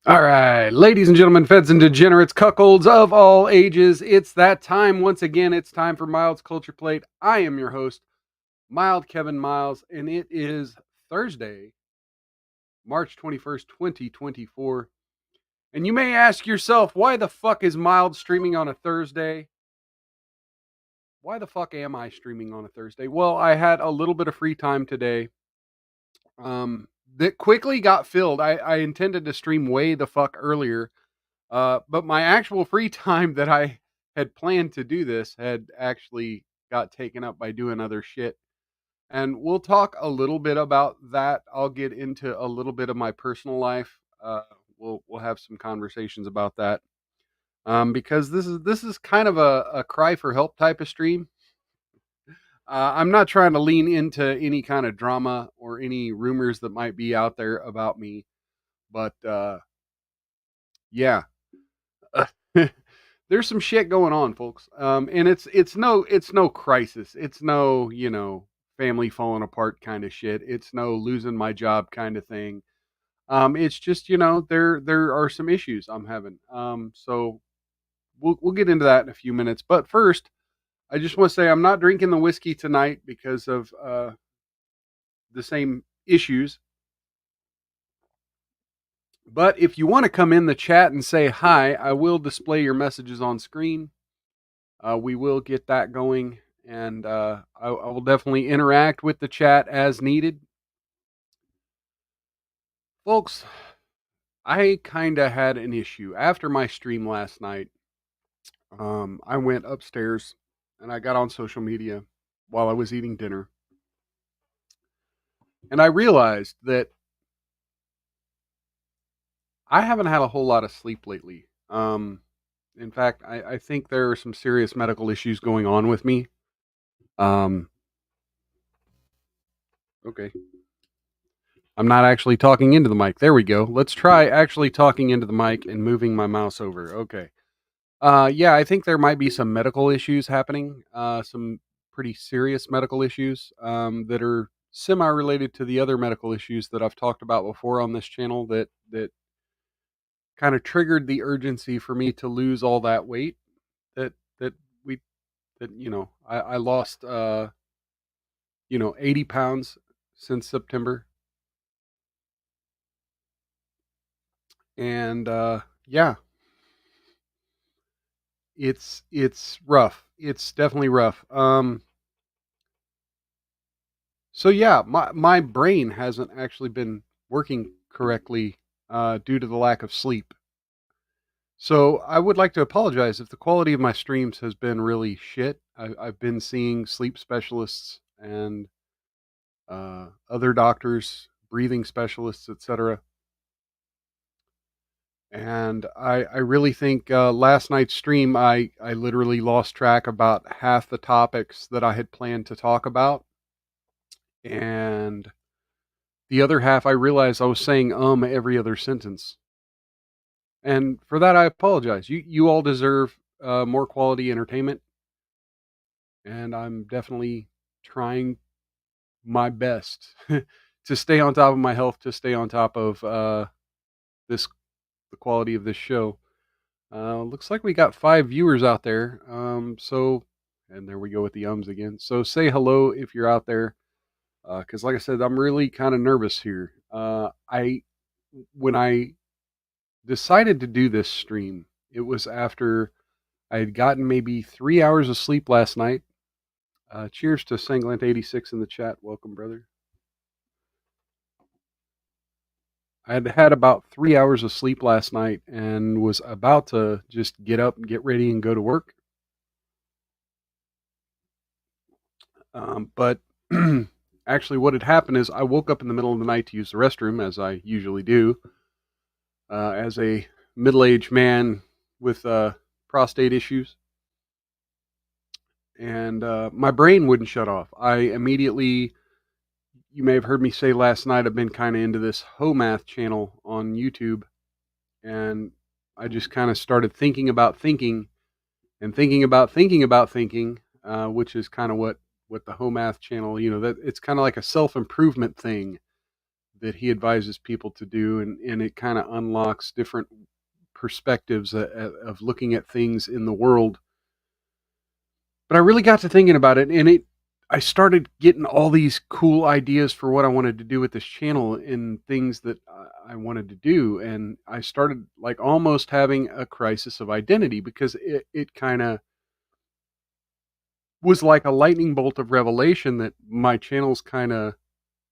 All right, ladies and gentlemen, feds and degenerates, cuckolds of all ages, it's that time once again. It's time for Mild's Culture Plate. I am your host, Mild Kevin Miles, and it is Thursday, March 21st, 2024. And you may ask yourself, why the fuck is Mild streaming on a Thursday? Why the fuck am I streaming on a Thursday? Well, I had a little bit of free time today. That quickly got filled. I intended to stream way the fuck earlier. But my actual free time that I had planned to do this had actually got taken up by doing other shit. And we'll talk a little bit about that. I'll get into a little bit of my personal life. We'll have some conversations about that. Because this is kind of a cry for help type of stream. I'm not trying to lean into any kind of drama or any rumors that might be out there about me, but yeah. There's some shit going on, folks. And it's no crisis. It's no, family falling apart kind of shit. It's no losing my job kind of thing. It's just, there are some issues I'm having. So we'll get into that in a few minutes. But first, I just want to say I'm not drinking the whiskey tonight because of the same issues. But if you want to come in the chat and say hi, I will display your messages on screen. We will get that going, and I will definitely interact with the chat as needed. Folks, I kind of had an issue. After my stream last night, I went upstairs and I got on social media while I was eating dinner. And I realized that I haven't had a whole lot of sleep lately. In fact, I think there are some serious medical issues going on with me. Okay. I'm not actually talking into the mic. There we go. Let's try actually talking into the mic and moving my mouse over. Okay. Yeah, I think there might be some medical issues happening. Some pretty serious medical issues that are semi-related to the other medical issues that I've talked about before on this channel that kind of triggered the urgency for me to lose all that weight that that we that I lost 80 pounds since September. And yeah, it's rough. It's definitely rough. So yeah, my brain hasn't actually been working correctly due to the lack of sleep. So I would like to apologize if the quality of my streams has been really shit. I've been seeing sleep specialists and other doctors, breathing specialists, etc. And I really think last night's stream, I literally lost track about half the topics that I had planned to talk about. And the other half, I realized I was saying every other sentence. And for that, I apologize. You all deserve more quality entertainment. And I'm definitely trying my best to stay on top of my health, to stay on top of the quality of this show. Looks like we got 5 viewers out there. And there we go with the ums again. So say hello if you're out there. because like I said, I'm really kind of nervous here. I When I decided to do this stream, it was after I had gotten maybe 3 hours of sleep last night. Cheers to Sanglant86 in the chat. Welcome, brother. I had had about 3 hours of sleep last night and was about to just get up and get ready and go to work. But actually, what had happened is I woke up in the middle of the night to use the restroom, as I usually do, as a middle-aged man with prostate issues. And my brain wouldn't shut off. I immediately, you may have heard me say last night, I've been kind of into this Math channel on YouTube, and I just kind of started thinking about thinking and thinking about thinking about thinking, which is kind of what the Math channel, that it's kind of like a self-improvement thing that he advises people to do, and it kind of unlocks different perspectives of looking at things in the world. But I really got to thinking about it, and I started getting all these cool ideas for what I wanted to do with this channel and things that I wanted to do. And I started like almost having a crisis of identity, because it kind of was like a lightning bolt of revelation that my channel's kind of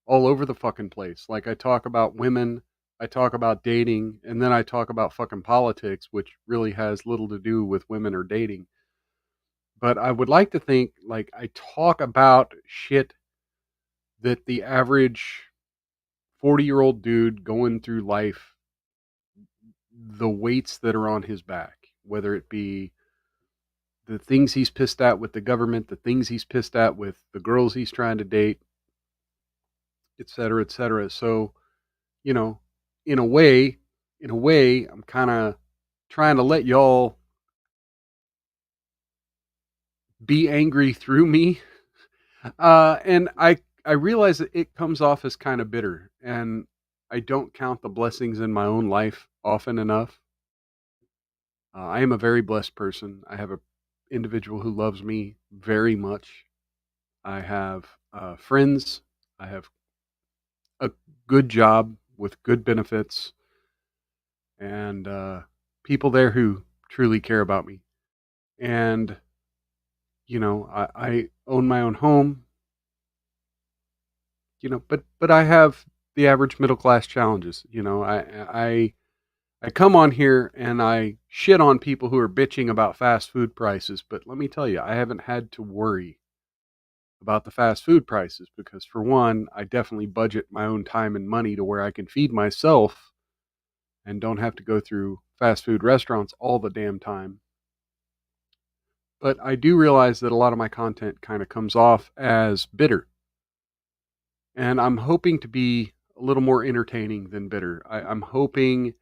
all over the fucking place. Like, I talk about women, I talk about dating, and then I talk about fucking politics, which really has little to do with women or dating. But I would like to think like I talk about shit that the average 40-year-old dude going through life, the weights that are on his back, whether it be the things he's pissed at with the government, the things he's pissed at with the girls he's trying to date, et cetera, et cetera. So, you know, in a way, I'm kind of trying to let y'all be angry through me. And I realize that it comes off as kind of bitter, and I don't count the blessings in my own life often enough. I am a very blessed person. I have an individual who loves me very much. I have friends. I have a good job with good benefits, and people there who truly care about me. And I own my own home. But I have the average middle class challenges. I come on here and I shit on people who are bitching about fast food prices, but let me tell you, I haven't had to worry about the fast food prices, because for one, I definitely budget my own time and money to where I can feed myself and don't have to go through fast food restaurants all the damn time. But I do realize that a lot of my content kind of comes off as bitter. And I'm hoping to be a little more entertaining than bitter. I'm hoping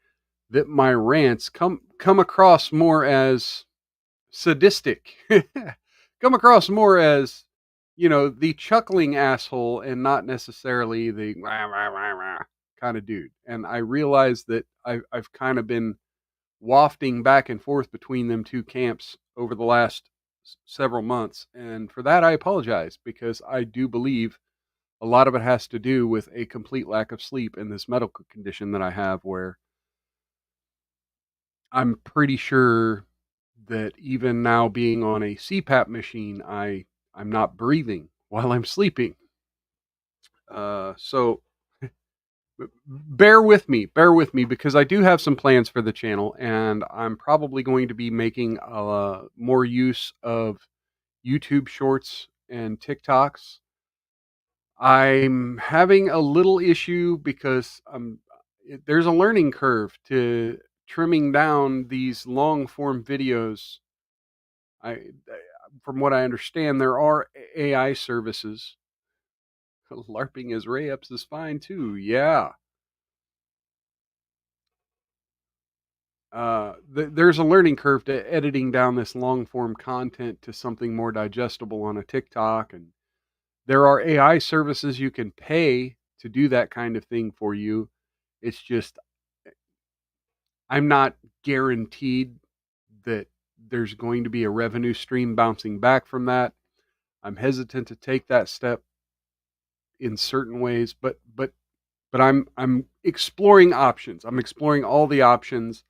that my rants come across more as sadistic, come across more as, the chuckling asshole, and not necessarily the rah, rah, rah, rah kind of dude. And I realize that I've kind of been wafting back and forth between them two camps over the last several months. And for that, I apologize, because I do believe a lot of it has to do with a complete lack of sleep in this medical condition that I have, where I'm pretty sure that even now, being on a CPAP machine, I'm not breathing while I'm sleeping. So bear with me, because I do have some plans for the channel, and I'm probably going to be making more use of YouTube Shorts and TikToks. I'm having a little issue because there's a learning curve to trimming down these long form videos. From what I understand, there are AI services. LARPing as Ray-ups is fine too. Yeah. There's a learning curve to editing down this long form content to something more digestible on a TikTok, and there are AI services you can pay to do that kind of thing for you. It's just, I'm not guaranteed that there's going to be a revenue stream bouncing back from that. I'm hesitant to take that step. in certain ways, but I'm exploring options. I'm exploring all the options.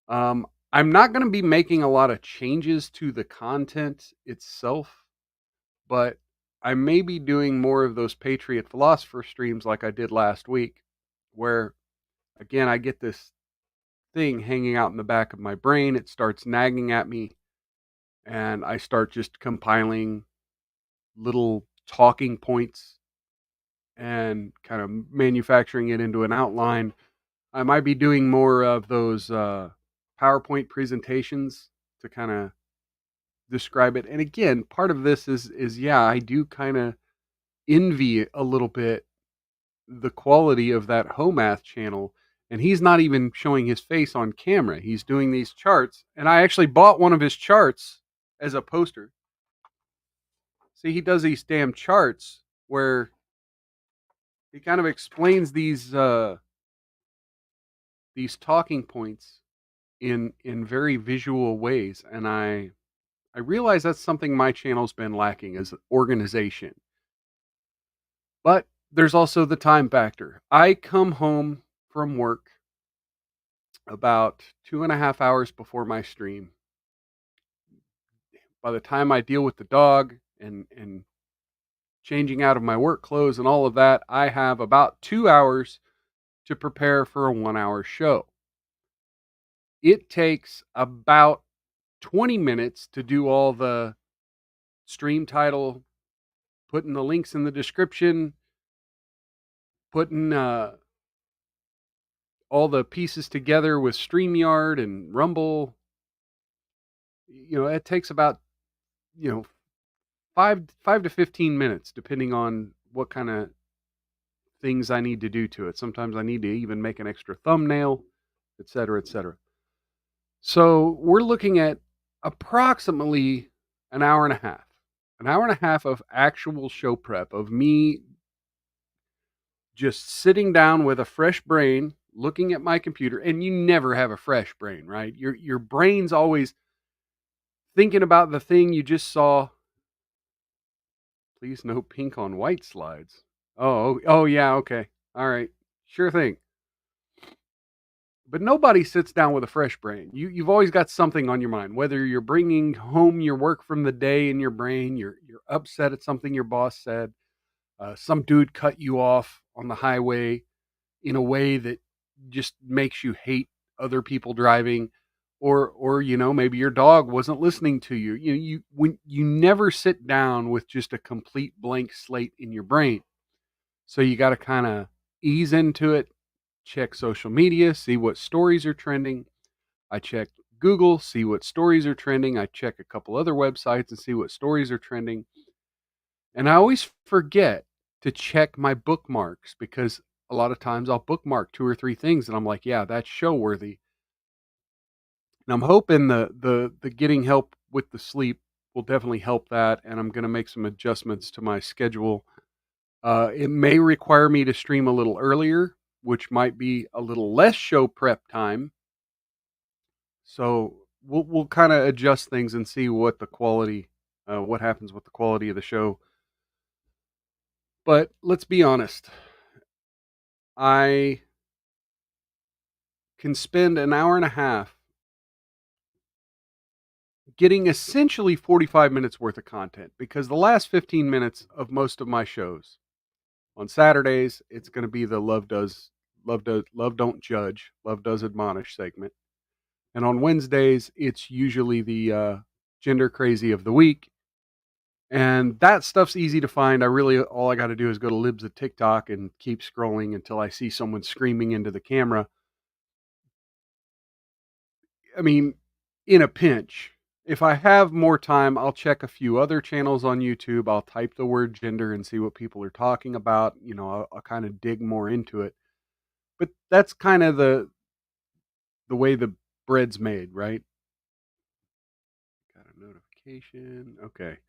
I'm not going to be making a lot of changes to the content itself, but I may be doing more of those Patriot Philosopher streams like I did last week, where again I get this thing hanging out in the back of my brain. It starts nagging at me, and I start just compiling little talking points and kind of manufacturing it into an outline. I might be doing more of those PowerPoint presentations to kind of describe it. And again, part of this is yeah, I do kind of envy a little bit the quality of that Homath channel. And he's not even showing his face on camera. He's doing these charts. And I actually bought one of his charts as a poster. See, he does these damn charts where he kind of explains these talking points in very visual ways. And I realize that's something my channel's been lacking is organization. But there's also the time factor. I come home from work about 2.5 hours before my stream. By the time I deal with the dog and changing out of my work clothes and all of that, I have about 2 hours to prepare for a 1 hour show. It takes about 20 minutes to do all the stream title, putting the links in the description, putting all the pieces together with StreamYard and Rumble. It takes about, 5 to 15 minutes, depending on what kind of things I need to do to it. Sometimes I need to even make an extra thumbnail, et cetera, et cetera. So we're looking at approximately an hour and a half of actual show prep, of me just sitting down with a fresh brain, looking at my computer. And you never have a fresh brain, right? Your brain's always thinking about the thing you just saw. Please no pink on white slides. Oh yeah, okay. All right. Sure thing. But nobody sits down with a fresh brain. You've always got something on your mind, whether you're bringing home your work from the day in your brain, you're upset at something your boss said, some dude cut you off on the highway in a way that just makes you hate other people driving, or maybe your dog wasn't listening to you. You never sit down with just a complete blank slate in your brain. So you got to kind of ease into it, check social media, see what stories are trending. I check Google, see what stories are trending. I check a couple other websites and see what stories are trending. And I always forget to check my bookmarks, because a lot of times I'll bookmark 2 or 3 things and I'm like, yeah, that's show worthy. And I'm hoping the getting help with the sleep will definitely help that. And I'm going to make some adjustments to my schedule. It may require me to stream a little earlier, which might be a little less show prep time. So we'll kind of adjust things and see what the quality, what happens with the quality of the show. But let's be honest, I can spend an hour and a half getting essentially 45 minutes worth of content, because the last 15 minutes of most of my shows on Saturdays, it's going to be the love don't judge, love does admonish segment. And on Wednesdays, it's usually the gender crazy of the week. And that stuff's easy to find. All I got to do is go to Libs of TikTok and keep scrolling until I see someone screaming into the camera. I mean, in a pinch, if I have more time, I'll check a few other channels on YouTube. I'll type the word gender and see what people are talking about. I'll kind of dig more into it. But that's kind of the way the bread's made, right? Got a notification. Okay.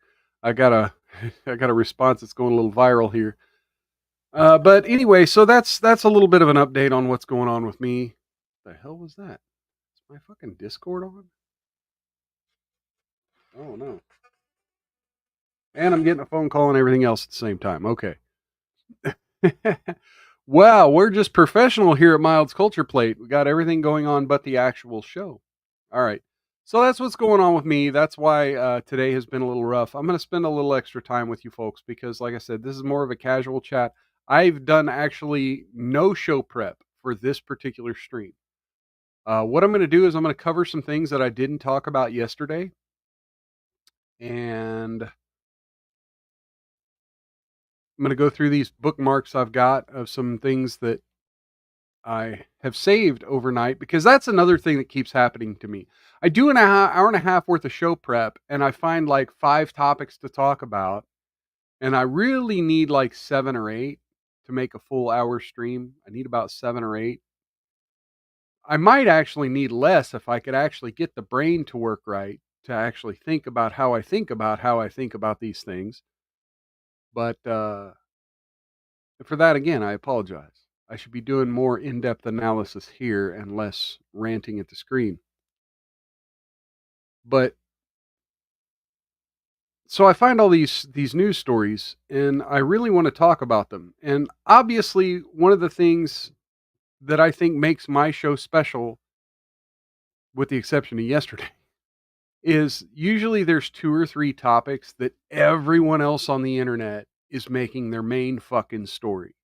I got a I got a response that's going a little viral here. But anyway, so that's a little bit of an update on what's going on with me. What the hell was that? Is my fucking Discord on? Oh no. And I'm getting a phone call and everything else at the same time. Okay. Wow, we're just professional here at Mild's Culture Plate. We got everything going on but the actual show. All right. So that's what's going on with me. That's why today has been a little rough. I'm going to spend a little extra time with you folks because, like I said, this is more of a casual chat. I've done actually no show prep for this particular stream. What I'm going to do is I'm going to cover some things that I didn't talk about yesterday. And I'm going to go through these bookmarks I've got of some things that I have saved overnight because that's another thing that keeps happening to me. I do an hour and a half worth of show prep and I find like 5 topics to talk about, and I really need like 7 or 8 to make a full hour stream. I need about 7 or 8. I might actually need less if I could actually get the brain to work right to actually think about how I think about how I think about these things. But for that, again, I apologize. I should be doing more in-depth analysis here and less ranting at the screen. But so I find all these news stories and I really want to talk about them. And obviously, one of the things that I think makes my show special, with the exception of yesterday, is usually there's 2 or 3 topics that everyone else on the internet is making their main fucking story.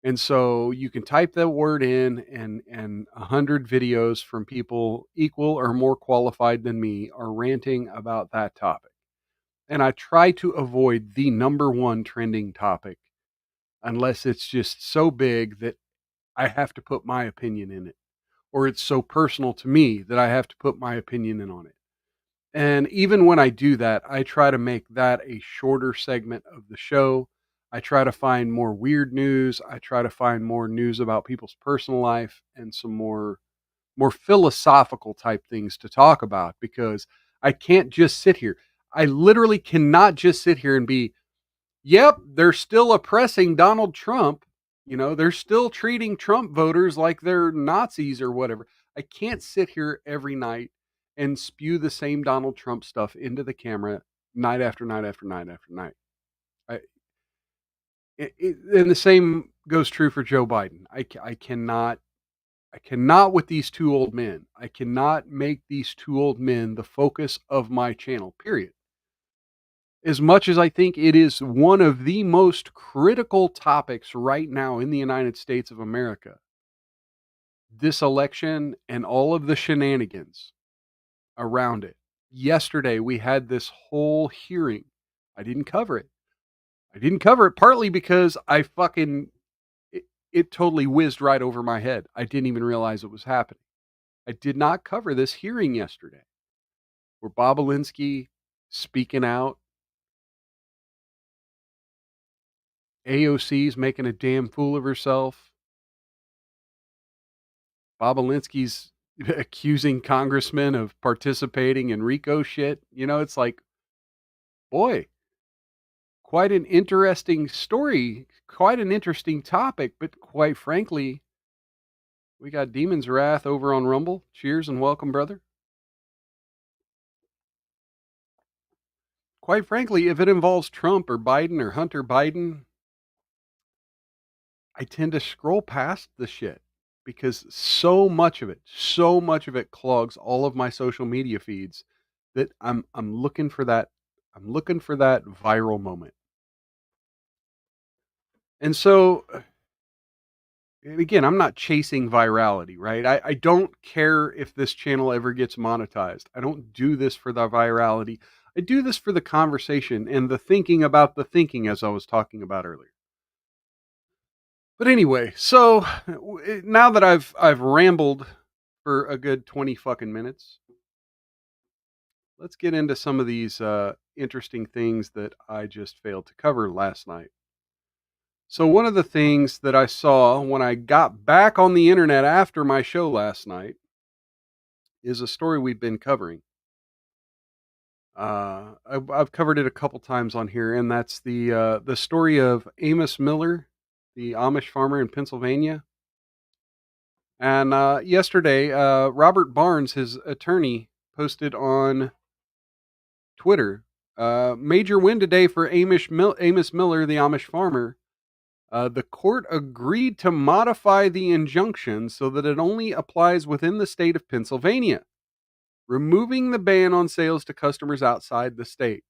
And so you can type that word in and 100 videos from people equal or more qualified than me are ranting about that topic. And I try to avoid the number one trending topic unless it's just so big that I have to put my opinion in it, or it's so personal to me that I have to put my opinion in on it. And even when I do that, I try to make that a shorter segment of the show. I try to find more weird news. I try to find more news about people's personal life and some more philosophical type things to talk about because I can't just sit here. I literally cannot just sit here and be, yep, they're still oppressing Donald Trump. They're still treating Trump voters like they're Nazis or whatever. I can't sit here every night and spew the same Donald Trump stuff into the camera night after night after night after night. I, and the same goes true for Joe Biden. I cannot with these two old men. I cannot make these two old men the focus of my channel, period. As much as I think it is one of the most critical topics right now in the United States of America, this election and all of the shenanigans around it. Yesterday, we had this whole hearing. I didn't cover it. I didn't cover it partly because it totally whizzed right over my head. I didn't even realize it was happening. I did not cover this hearing yesterday where Bob Alinsky speaking out, AOC's making a damn fool of herself, Bob Alinsky's accusing congressmen of participating in RICO shit. It's like, boy, quite an interesting story, quite an interesting topic, but quite frankly, we got Demon's Wrath over on Rumble. Cheers and welcome, brother. Quite frankly, if it involves Trump or Biden or Hunter Biden, I tend to scroll past the shit because so much of it clogs all of my social media feeds that I'm looking for that viral moment. And so, and again, I'm not chasing virality, right? I don't care if this channel ever gets monetized. I don't do this for the virality. I do this for the conversation and the thinking about the thinking, as I was talking about earlier. But anyway, so now that I've rambled for a good 20 fucking minutes, let's get into some of these interesting things that I just failed to cover last night. So one of the things that I saw when I got back on the internet after my show last night is a story we've been covering. I've covered it a couple times on here, and that's the story of Amos Miller, the Amish farmer in Pennsylvania. And yesterday, Robert Barnes, his attorney, posted on Twitter, major win today for Amos Miller, the Amish farmer. The court agreed to modify the injunction so that it only applies within the state of Pennsylvania, removing the ban on sales to customers outside the state.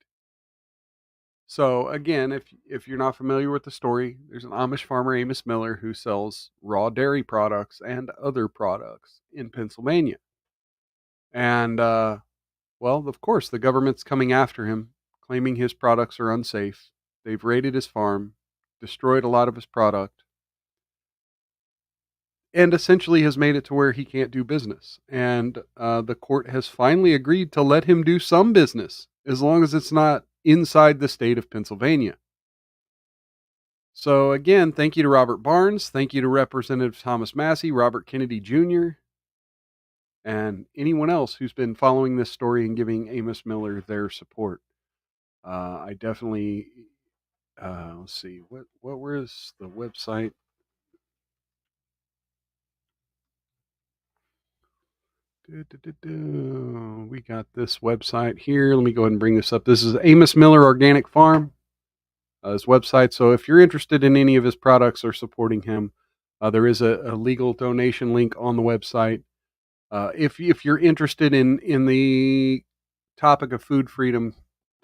So again, if you're not familiar with the story, there's an Amish farmer, Amos Miller, who sells raw dairy products and other products in Pennsylvania. And well, of course, the government's coming after him, claiming his products are unsafe. They've raided his farm, destroyed a lot of his product, and essentially has made it to where he can't do business. And the court has finally agreed to let him do some business as long as it's not inside the state of Pennsylvania. So again, thank you to Robert Barnes. Thank you to Representative Thomas Massey, Robert Kennedy Jr., and anyone else who's been following this story and giving Amos Miller their support. I definitely, let's see, where's the website? We got this website here. Let me go ahead and bring this up. This is Amos Miller Organic Farm, his website. So if you're interested in any of his products or supporting him, there is a legal donation link on the website. If you're interested in the topic of food freedom,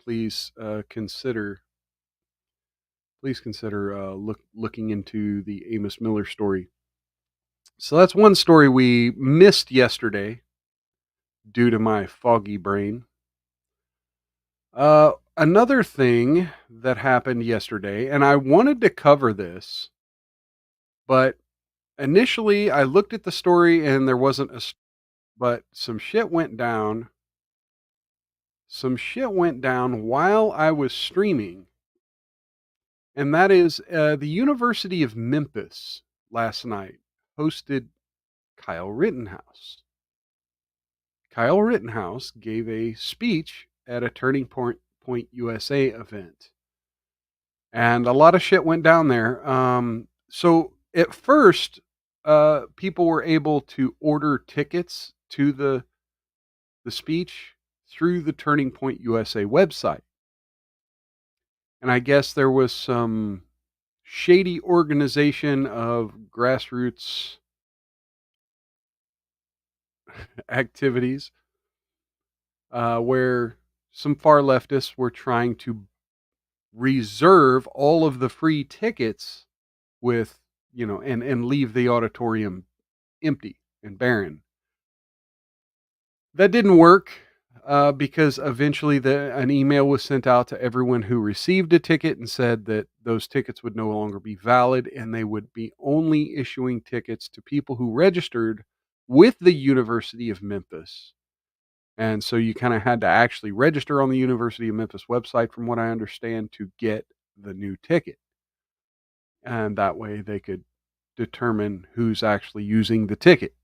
please consider looking into the Amos Miller story. So that's one story we missed yesterday due to my foggy brain. Another thing that happened yesterday, and I wanted to cover this, but initially I looked at the story and there wasn't but some shit went down. Some shit went down while I was streaming, and that is the University of Memphis last night hosted Kyle Rittenhouse. Kyle Rittenhouse gave a speech at a Turning Point USA event, and a lot of shit went down there. So at first, people were able to order tickets to the speech through the Turning Point USA website, and I guess there was some shady organization of grassroots activities where some far leftists were trying to reserve all of the free tickets with, and leave the auditorium empty and barren. That didn't work because eventually an email was sent out to everyone who received a ticket and said that those tickets would no longer be valid and they would be only issuing tickets to people who registered with the University of Memphis. And so you kind of had to actually register on the University of Memphis website, from what I understand, to get the new ticket. And that way they could determine who's actually using the ticket.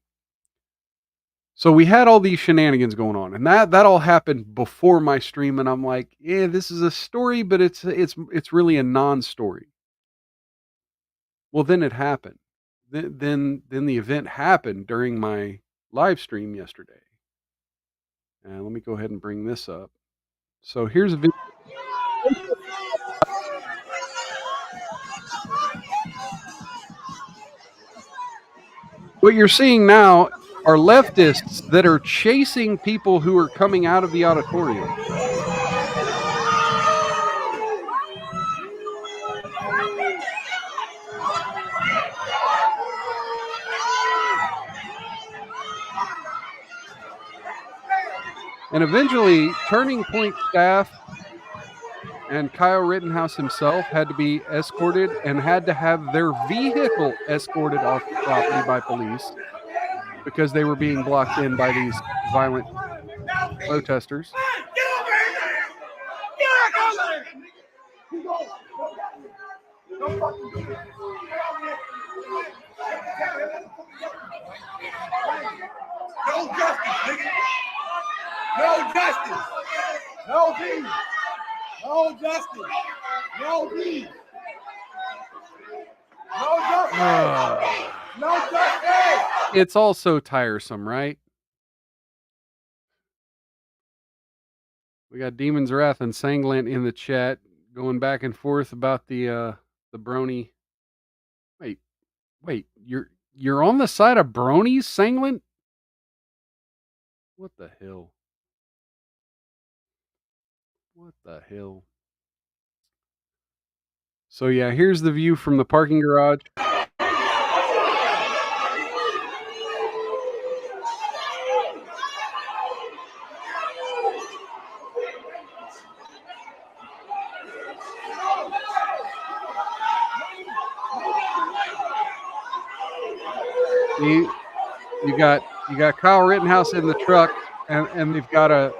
So we had all these shenanigans going on, and that all happened before my stream, and I'm like, yeah, this is a story, but it's really a non-story. Well, then it happened. Then the event happened during my live stream yesterday. And let me go ahead and bring this up. So here's a video. What you're seeing now are leftists that are chasing people who are coming out of the auditorium. And eventually, Turning Point staff and Kyle Rittenhouse himself had to be escorted and had to have their vehicle escorted off the property by police because they were being blocked in by these violent protesters. No justice, nigga. No justice. No peace. No justice. No peace. No justice. No justice. It's all so tiresome, right? We got Demon's Wrath and Sanglant in the chat going back and forth about the brony Wait, wait, you're on the side of bronies, Sanglant? What the hell? What the hell? So yeah, here's the view from the parking garage. See, you got Kyle Rittenhouse in the truck, and they've got a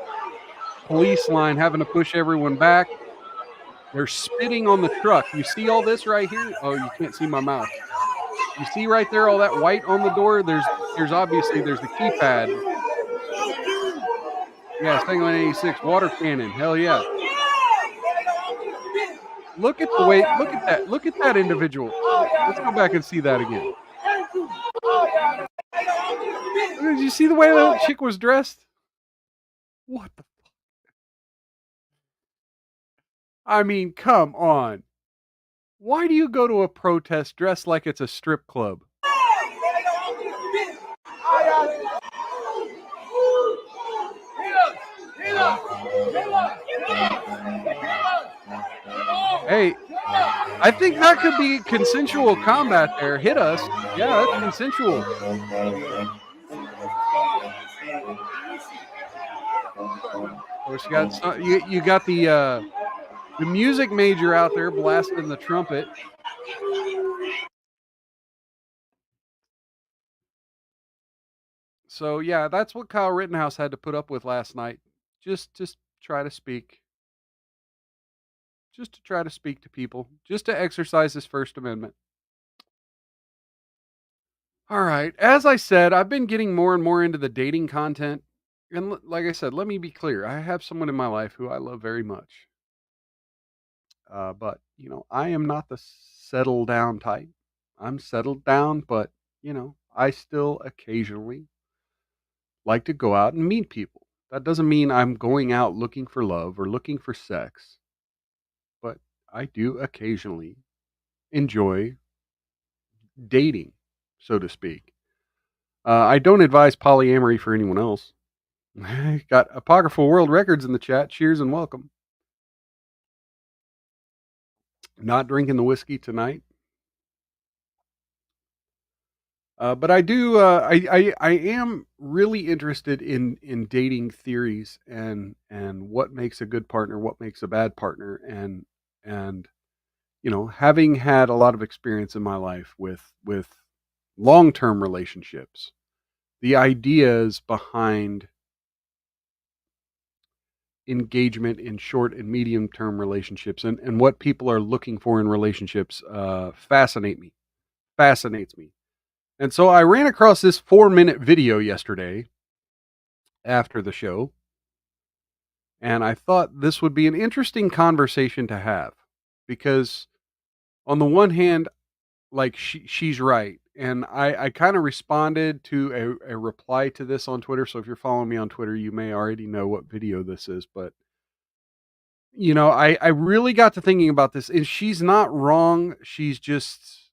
police line having to push everyone back. They're spitting on the truck. You see all this right here? Oh, you can't see my mouse. You see right there all that white on the door? There's obviously there's the keypad. Yeah, Sangling 86 water cannon. Hell yeah. Look at the way look at that. Look at that individual. Let's go back and see that again. Did you see the way that chick was dressed? What the I mean, come on. Why do you go to a protest dressed like it's a strip club? Hey, I think that could be consensual combat there. Hit us. Yeah, that's consensual. Of course, you got the music major out there blasting the trumpet. So yeah, that's what Kyle Rittenhouse had to put up with last night. Just try to speak. Just to try to speak to people. Just to exercise his First Amendment. All right. As I said, I've been getting more and more into the dating content. And like I said, let me be clear. I have someone in my life who I love very much. But, I am not the settle down type. I'm settled down, but, I still occasionally like to go out and meet people. That doesn't mean I'm going out looking for love or looking for sex, but I do occasionally enjoy dating, so to speak. I don't advise polyamory for anyone else. Got apocryphal world records in the chat. Cheers and welcome. Not drinking the whiskey tonight. But I do. I am really interested in dating theories and what makes a good partner, what makes a bad partner, and having had a lot of experience in my life with long term relationships, the ideas behind engagement in short and medium term relationships and what people are looking for in relationships fascinates me. And so I ran across this 4-minute video yesterday after the show, and I thought this would be an interesting conversation to have because on the one hand, like she's right. And I kind of responded to a reply to this on Twitter. So if you're following me on Twitter, you may already know what video this is, but I really got to thinking about this, and she's not wrong. She's just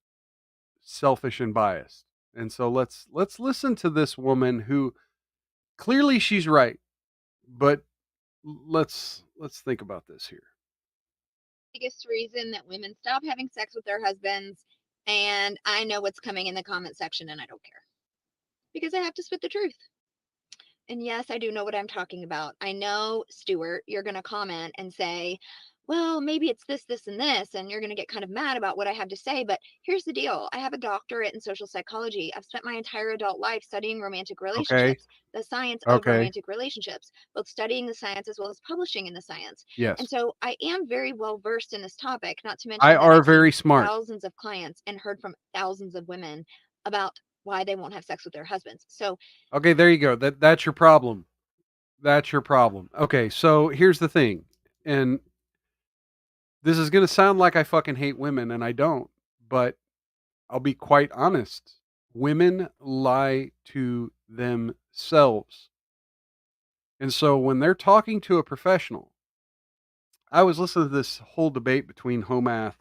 selfish and biased. And so let's listen to this woman who clearly she's right, but let's think about this here. Biggest reason that women stop having sex with their husbands, and I know what's coming in the comment section, and I don't care because I have to spit the truth. And yes, I do know what I'm talking about. I know, Stuart, you're going to comment and say, well, maybe it's this, this, and this, and you're going to get kind of mad about what I have to say. But here's the deal. I have a doctorate in social psychology. I've spent my entire adult life studying romantic relationships, the science of romantic relationships, both studying the science as well as publishing in the science. Yes. And so I am very well versed in this topic, not to mention I that are I've very seen smart. thousands of clients and heard from thousands of women about why they won't have sex with their husbands. So okay, there you go. That's your problem. That's your problem. Okay, so here's the thing. And this is going to sound like I fucking hate women, and I don't, but I'll be quite honest. Women lie to themselves. And so when they're talking to a professional, I was listening to this whole debate between Homath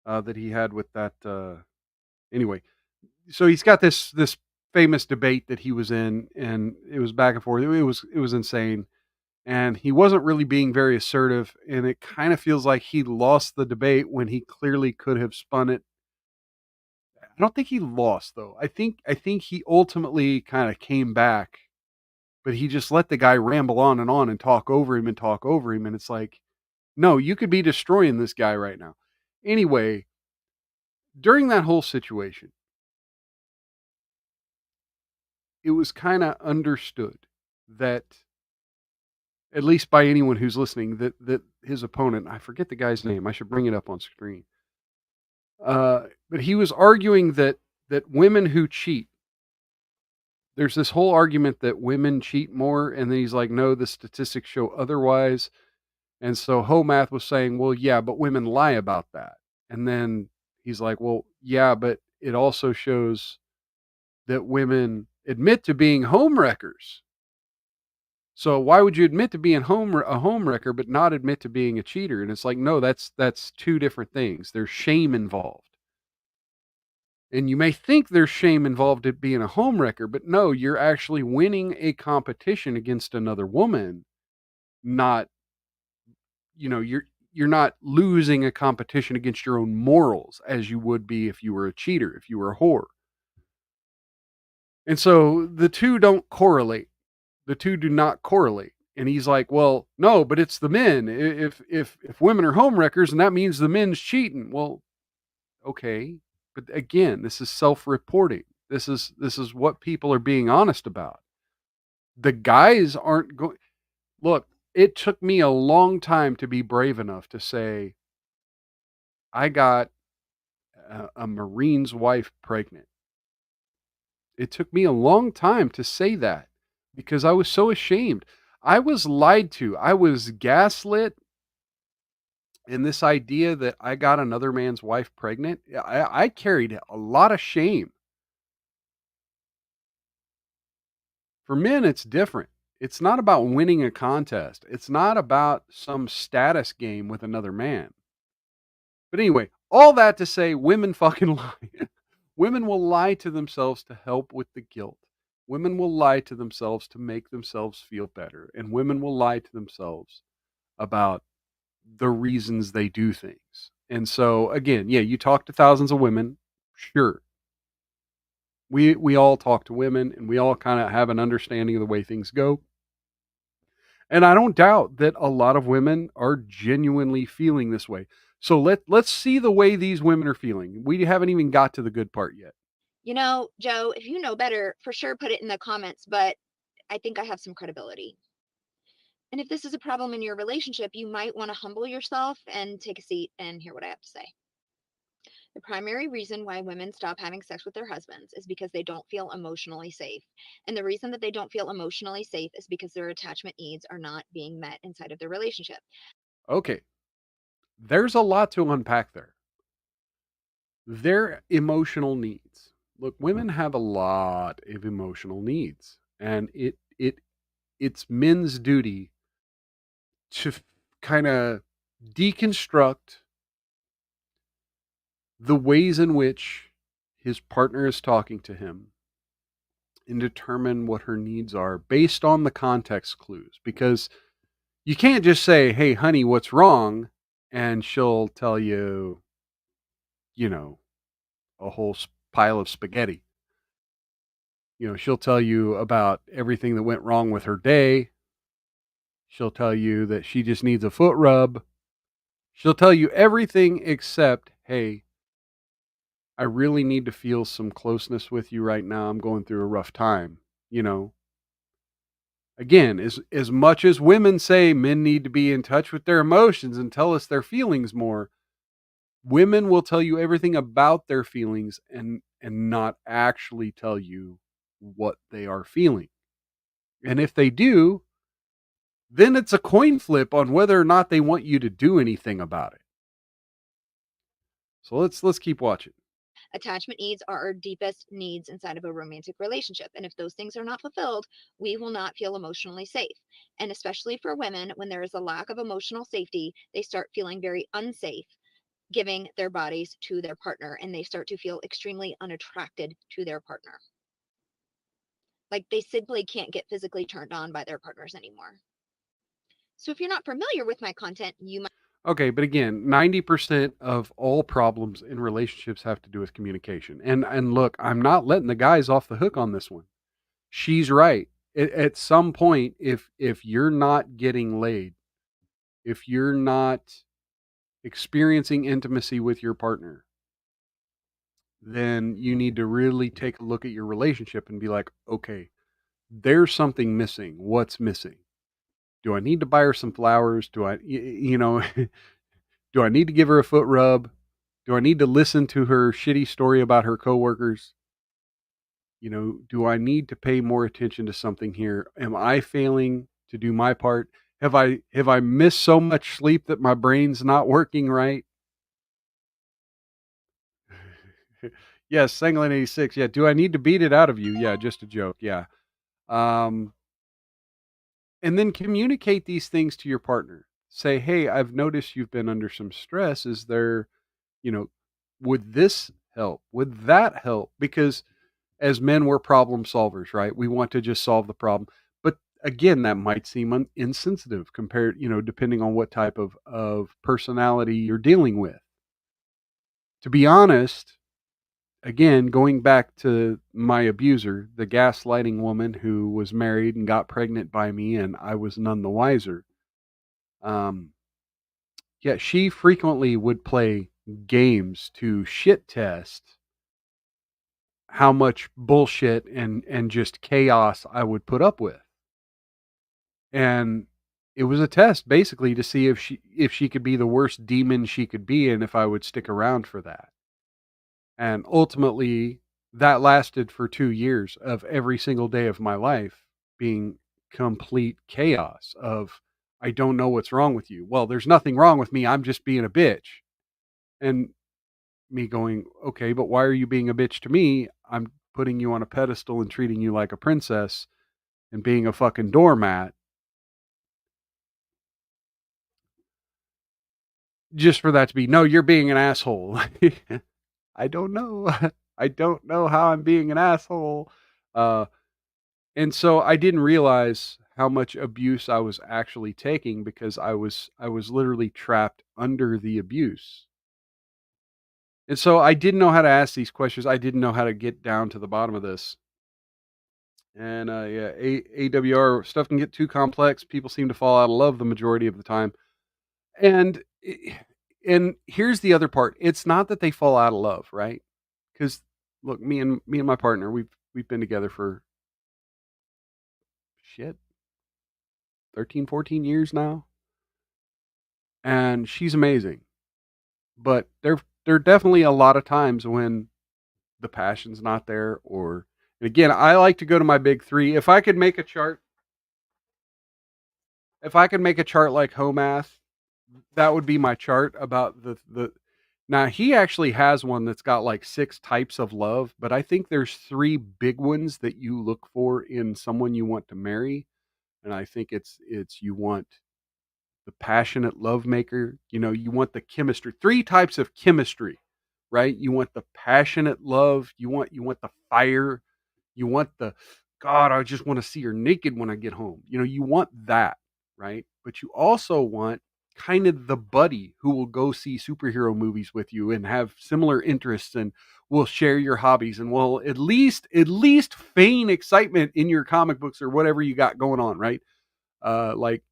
that he had with that Anyway, so he's got this famous debate that he was in, and it was back and forth. It was insane, and he wasn't really being very assertive, and it kind of feels like he lost the debate when he clearly could have spun it. I don't think he lost though. I think he ultimately kind of came back, but he just let the guy ramble on and talk over him and talk over him, and it's like, no, you could be destroying this guy right now. Anyway, during that whole situation, it was kind of understood that, at least by anyone who's listening, that his opponent, I forget the guy's name, I should bring it up on screen. But he was arguing that women who cheat, there's this whole argument that women cheat more, and then he's like, no, the statistics show otherwise. And so Homath was saying, well, yeah, but women lie about that. And then he's like, well, yeah, but it also shows that women admit to being home wreckers. So why would you admit to being a home wrecker but not admit to being a cheater? And it's like, no, that's two different things. There's shame involved. And you may think there's shame involved at being a home wrecker, but no, you're actually winning a competition against another woman, not, you're not losing a competition against your own morals as you would be if you were a cheater, if you were a whore. And so the two don't correlate. The two do not correlate. And he's like, well, no, but it's the men. If women are home wreckers, and that means the men's cheating. Well, okay. But again, this is self-reporting. This is what people are being honest about. The guys aren't going. Look, it took me a long time to be brave enough to say, I got a Marine's wife pregnant. It took me a long time to say that because I was so ashamed. I was lied to. I was gaslit. And this idea that I got another man's wife pregnant, I carried a lot of shame. For men, it's different. It's not about winning a contest. It's not about some status game with another man. But anyway, all that to say, women fucking lie. Women will lie to themselves to help with the guilt. Women will lie to themselves to make themselves feel better. And women will lie to themselves about the reasons they do things. And so again, yeah, you talk to thousands of women, sure. We all talk to women and we all kind of have an understanding of the way things go. And I don't doubt that a lot of women are genuinely feeling this way. So let's see the way these women are feeling. We haven't even got to the good part yet. Joe, if you know better, for sure put it in the comments, but I think I have some credibility. And if this is a problem in your relationship, you might want to humble yourself and take a seat and hear what I have to say. The primary reason why women stop having sex with their husbands is because they don't feel emotionally safe. And the reason that they don't feel emotionally safe is because their attachment needs are not being met inside of their relationship. Okay. There's a lot to unpack there. Their emotional needs. Look, women have a lot of emotional needs, and it's men's duty to kind of deconstruct the ways in which his partner is talking to him and determine what her needs are based on the context clues. Because you can't just say, hey, honey, what's wrong? And she'll tell you, you know, a whole pile of spaghetti. She'll tell you about everything that went wrong with her day. She'll tell you that she just needs a foot rub. She'll tell you everything except, hey, I really need to feel some closeness with you right now. I'm going through a rough time. You know, again, as much as women say men need to be in touch with their emotions and tell us their feelings more, women will tell you everything about their feelings and not actually tell you what they are feeling. And if they do, then it's a coin flip on whether or not they want you to do anything about it. So let's keep watching. Attachment needs are our deepest needs inside of a romantic relationship. And if those things are not fulfilled, we will not feel emotionally safe. And especially for women, when there is a lack of emotional safety, they start feeling very unsafe. giving their bodies to their partner, and they start to feel extremely unattracted to their partner. Like they simply can't get physically turned on by their partners anymore. So if you're not familiar with my content, you might. Okay, but again, 90% of all problems in relationships have to do with communication. And look, I'm not letting the guys off the hook on this one. She's right. At some point, if you're not getting laid, if you're not experiencing intimacy with your partner, then you need to really take a look at your relationship and be like, okay, there's something missing. What's missing? Do I need to buy her some flowers? Do I, do I need to give her a foot rub? Do I need to listen to her shitty story about her coworkers? Do I need to pay more attention to something here? Am I failing to do my part? Have I missed so much sleep that my brain's not working right? Yes, Sangling 86. Yeah, do I need to beat it out of you? Yeah, just a joke. Yeah. Um and then communicate these things to your partner. Say, "Hey, I've noticed you've been under some stress. Is there, you know, would this help? Would that help?" Because as men, we're problem solvers, right? We want to just solve the problem. But again, that might seem insensitive compared, depending on what type of personality you're dealing with. To be honest, again, going back to my abuser, the gaslighting woman who was married and got pregnant by me, and I was none the wiser. Um, yeah, she frequently would play games to shit test how much bullshit and just chaos I would put up with. And it was a test basically to see if she could be the worst demon she could be and if I would stick around for that. And ultimately that lasted for 2 years of every single day of my life being complete chaos of I don't know what's wrong with you. Well, there's nothing wrong with me. I'm just being a bitch. And me going, "Okay, but why are you being a bitch to me? I'm putting you on a pedestal and treating you like a princess and being a fucking doormat just for that to be, no, you're being an asshole." I don't know. I don't know how I'm being an asshole. Uh, and so I didn't realize how much abuse I was actually taking because I was literally trapped under the abuse. And so I didn't know how to ask these questions. I didn't know how to get down to the bottom of this. And yeah, AWR stuff can get too complex. People seem to fall out of love the majority of the time. And and here's the other part. It's not that they fall out of love, right? Because look, me and my partner, we've been together for shit 13, 14 years now, and she's amazing. But there are definitely a lot of times when the passion's not there, or and again, I like to go to my big three. If I could make a chart like Homath, that would be my chart about the now he actually has one that's got like 6 types of love, but I think there's 3 big ones that you look for in someone you want to marry, and I think it's you want the passionate love maker, you want the chemistry. 3 types of chemistry, right? You want the passionate love, you want the fire, you want the God, I just want to see her naked when I get home. You want that, right? But you also want kind of the buddy who will go see superhero movies with you and have similar interests and will share your hobbies and will at least feign excitement in your comic books or whatever you got going on, right? Like,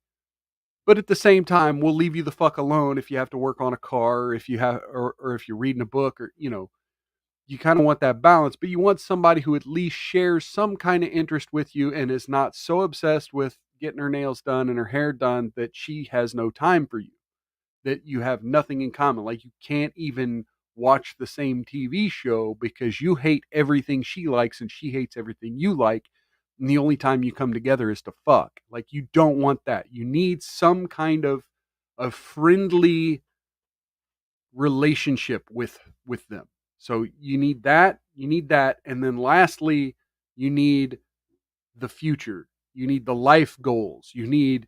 but at the same time, we'll leave you the fuck alone if you have to work on a car, or if you have, or if you're reading a book, or you kind of want that balance, but you want somebody who at least shares some kind of interest with you and is not so obsessed with getting her nails done and her hair done that she has no time for you, that you have nothing in common. Like you can't even watch the same TV show because you hate everything she likes and she hates everything you like. And the only time you come together is to fuck. Like you don't want that. You need some kind of a friendly relationship with them. So you need that, and then lastly, you need the future. You need the life goals. You need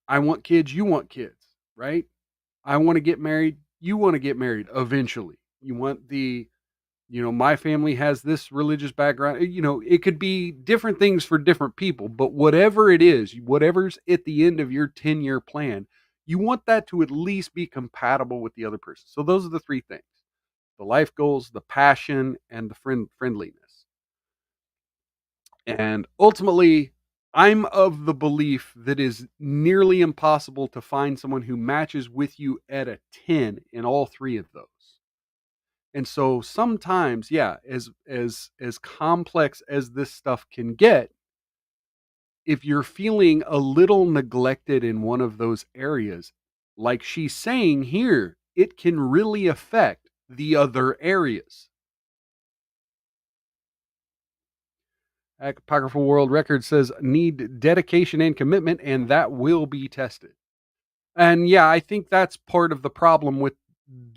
I want kids, you want kids, right? I want to get married, you want to get married eventually. You want my family has this religious background. It could be different things for different people, but whatever it is, whatever's at the end of your 10-year plan, you want that to at least be compatible with the other person. So those are the three things: the life goals, the passion, and the friendliness. And ultimately, I'm of the belief that is nearly impossible to find someone who matches with you at a 10 in all three of those. And so sometimes, yeah, as complex as this stuff can get, if you're feeling a little neglected in one of those areas, like she's saying here, it can really affect the other areas. Apocryphal World Record says need dedication and commitment, and that will be tested. And yeah, I think that's part of the problem with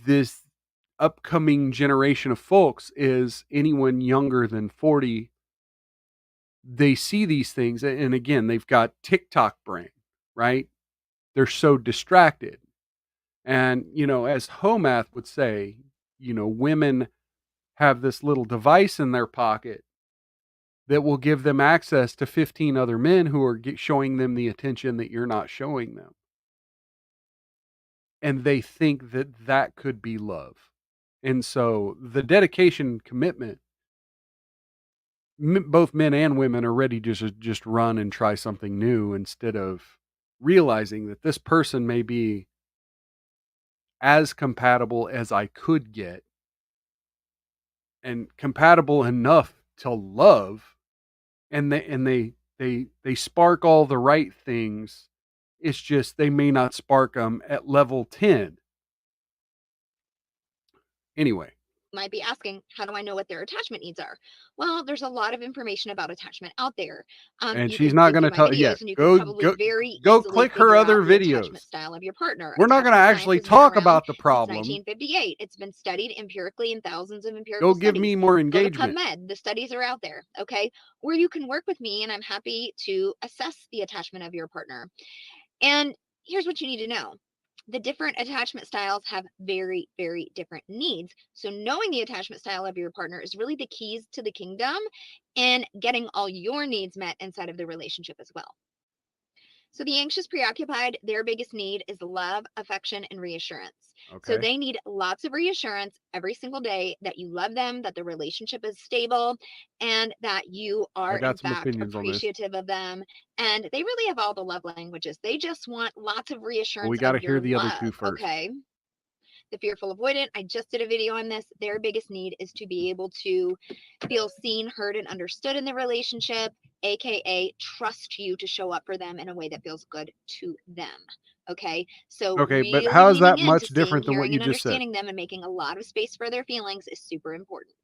this upcoming generation of folks is anyone younger than 40, they see these things, and again, they've got TikTok brain, right? They're so distracted. And, as Homath would say, women have this little device in their pocket that will give them access to 15 other men who are showing them the attention that you're not showing them. And they think that that could be love. And so the dedication, commitment, both men and women are ready to just run and try something new instead of realizing that this person may be as compatible as I could get and compatible enough to love, and they spark all the right things. It's just they may not spark them at level 10. Anyway, might be asking, how do I know what their attachment needs are? Well, there's a lot of information about attachment out there. and You she's could not dig going to through my tell. Yeah, videos and you can go probably go very go easily click her figure other out the attachment videos. style of your partner. We're not going to Attachment science actually has been talk around about the since problem. 1958. It's been studied empirically in thousands of Go empirical give me studies. more Go to engagement. PubMed. The studies are out there, okay? Or you can work with me and I'm happy to assess the attachment of your partner. And here's what you need to know. The different attachment styles have very, very different needs. So knowing the attachment style of your partner is really the keys to the kingdom and getting all your needs met inside of the relationship as well. So the anxious preoccupied, their biggest need is love, affection, and reassurance. So Okay. they need lots of reassurance every single day that you love them, that the relationship is stable, and that you I are in got some fact opinions on this. appreciative of them. And they really have all the love languages. They just want lots of Well, we reassurance got of to hear your the other two love. first. Okay. The fearful avoidant, I just did a video on this. Their biggest need is to be able to feel seen, heard, and understood in the relationship, aka trust you to show up for them in a way that feels good to them. Okay, so Okay, but really how is that leaning into much seeing, different than what hearing, you and just said? understanding them and making a lot of space for their feelings is super important.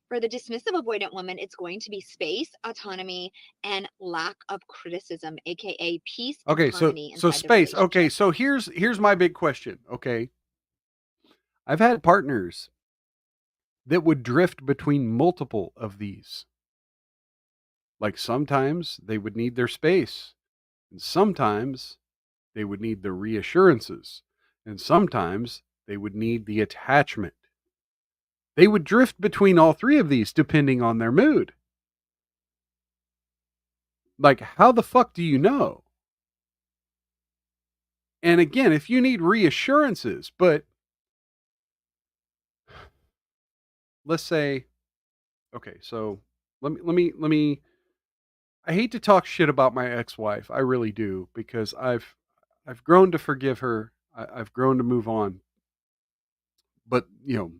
For the dismissive avoidant woman, it's going to be space, autonomy, and lack of criticism, aka peace and Okay, so harmony so inside the space. Okay, relationship. so here's my big question. Okay, I've had partners that would drift between multiple of these. Like sometimes they would need their space, and sometimes they would need the reassurances, and sometimes they would need the attachment. They would drift between all three of these depending on their mood. Like, how the fuck do you know? And again, if you need reassurances, but let's say, okay, so let me I hate to talk shit about my ex-wife. I really do because I've grown to forgive her. I've grown to move on. But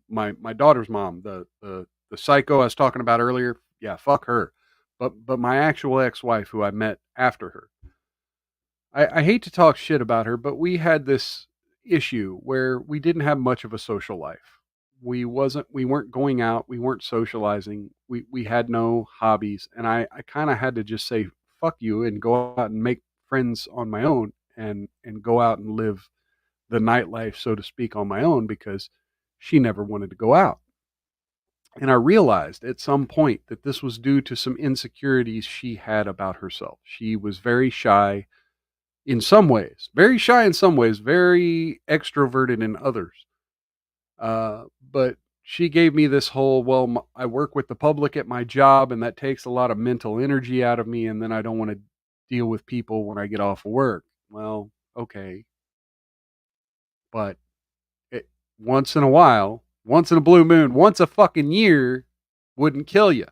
my daughter's mom, the psycho I was talking about earlier, yeah, fuck her. But my actual ex-wife, who I met after her, I hate to talk shit about her, but we had this issue where we didn't have much of a social life. We weren't going out, we weren't socializing, we had no hobbies, and I kind of had to just say fuck you and go out and make friends on my own and go out and live the nightlife, so to speak, on my own because she never wanted to go out. And I realized at some point that this was due to some insecurities she had about herself. She was very shy. in some ways, very shy in some ways, very extroverted in others. But she gave me this whole, well, I work with the public at my job, and that takes a lot of mental energy out of me, and then I don't want to deal with people when I get off of work. Well, okay, but it, once in a while, once in a blue moon, once a fucking year wouldn't kill you.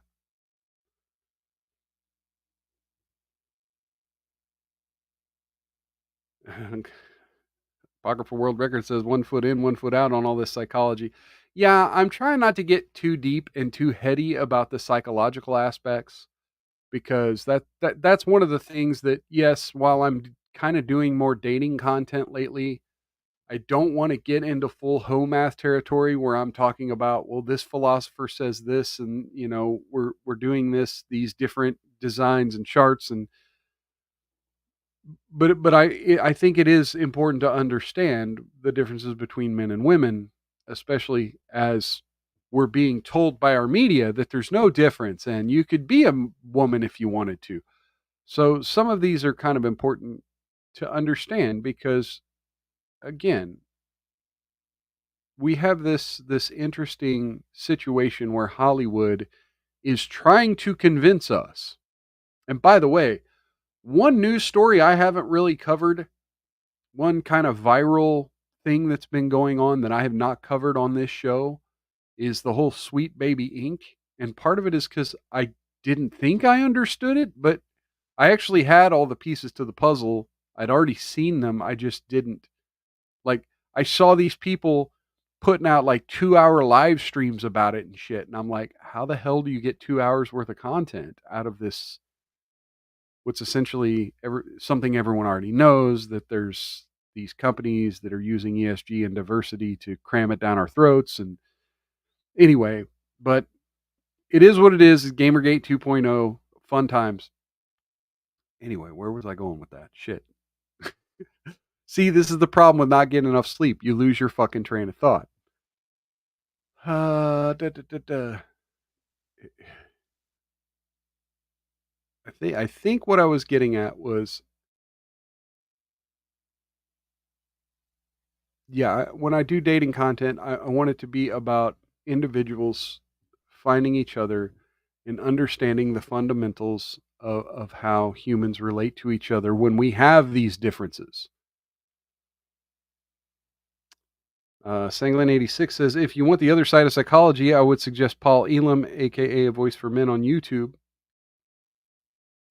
Apocryphal World Record says 1 foot in, 1 foot out on all this psychology. Yeah, I'm trying not to get too deep and too heady about the psychological aspects, because that's one of the things that, yes, while I'm kind of doing more dating content lately, I don't want to get into full math territory where I'm talking about, well, this philosopher says this, and we're doing these different designs and charts, and but I think it is important to understand the differences between men and women, especially as we're being told by our media that there's no difference and you could be a woman if you wanted to. So some of these are kind of important to understand because, again, we have this interesting situation where Hollywood is trying to convince us. And by the way, one news story I haven't really covered, one kind of viral thing that's been going on that I have not covered on this show, is the whole Sweet Baby Inc. And part of it is because I didn't think I understood it, but I actually had all the pieces to the puzzle. I'd already seen them. I just didn't. Like, I saw these people putting out like 2-hour live streams about it and shit. And I'm like, how the hell do you get 2 hours worth of content out of this? What's essentially something everyone already knows, that there's these companies that are using ESG and diversity to cram it down our throats. And anyway, but it is what it is. Gamergate 2.0, fun times. Anyway, where was I going with that? Shit. See, this is the problem with not getting enough sleep. You lose your fucking train of thought. Da, da, da, da. I think what I was getting at was, yeah, when I do dating content, I want it to be about individuals finding each other and understanding the fundamentals of how humans relate to each other when we have these differences. Sanglan86 says, if you want the other side of psychology, I would suggest Paul Elam, aka A Voice for Men, on YouTube.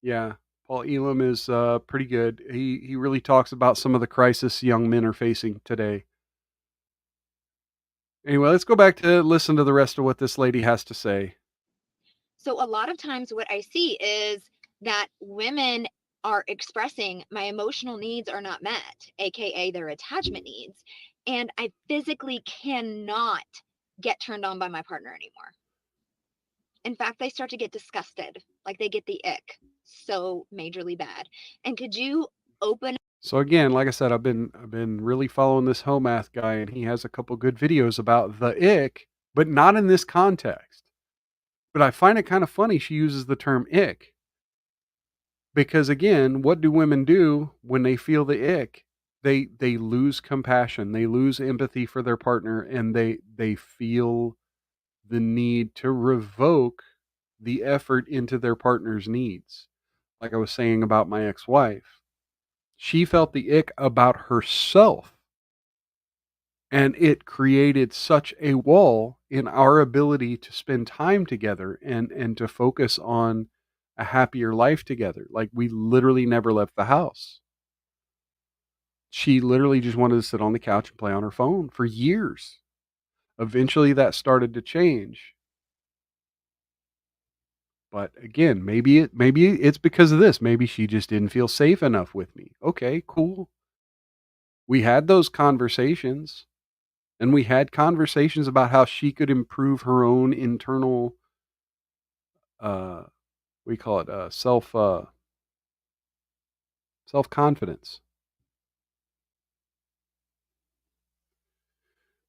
Yeah, Paul Elam is pretty good. He really talks about some of the crisis young men are facing today. Anyway, let's go back to listen to the rest of what this lady has to say. So a lot of times what I see is that women are expressing, my emotional needs are not met, aka their attachment needs, and I physically cannot get turned on by my partner anymore. In fact, they start to get disgusted, like they get the ick so majorly bad. And could you open? So again, like I said, I've been really following this Homath guy, and he has a couple good videos about the ick, but not in this context. But I find it kind of funny she uses the term ick, because again, what do women do when they feel the ick? They lose compassion, they lose empathy for their partner, and they feel the need to revoke the effort into their partner's needs. Like I was saying about my ex-wife, she felt the ick about herself, and it created such a wall in our ability to spend time together and to focus on a happier life together. Like, we literally never left the house. She literally just wanted to sit on the couch and play on her phone for years. Eventually that started to change. But again, maybe it's because of this. Maybe she just didn't feel safe enough with me. Okay, cool. We had those conversations, and we had conversations about how she could improve her own internal we call it self-confidence.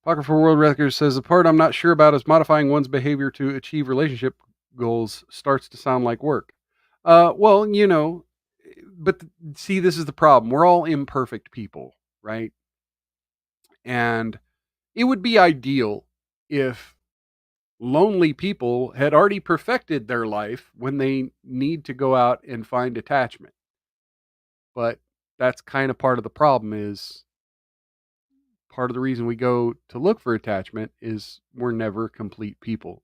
Pocket for World Records says, the part I'm not sure about is modifying one's behavior to achieve relationship goals starts to sound like work. Well, see, this is the problem. We're all imperfect people, right? And it would be ideal if lonely people had already perfected their life when they need to go out and find attachment. But that's kind of part of the problem. Is part of the reason we go to look for attachment is we're never complete people.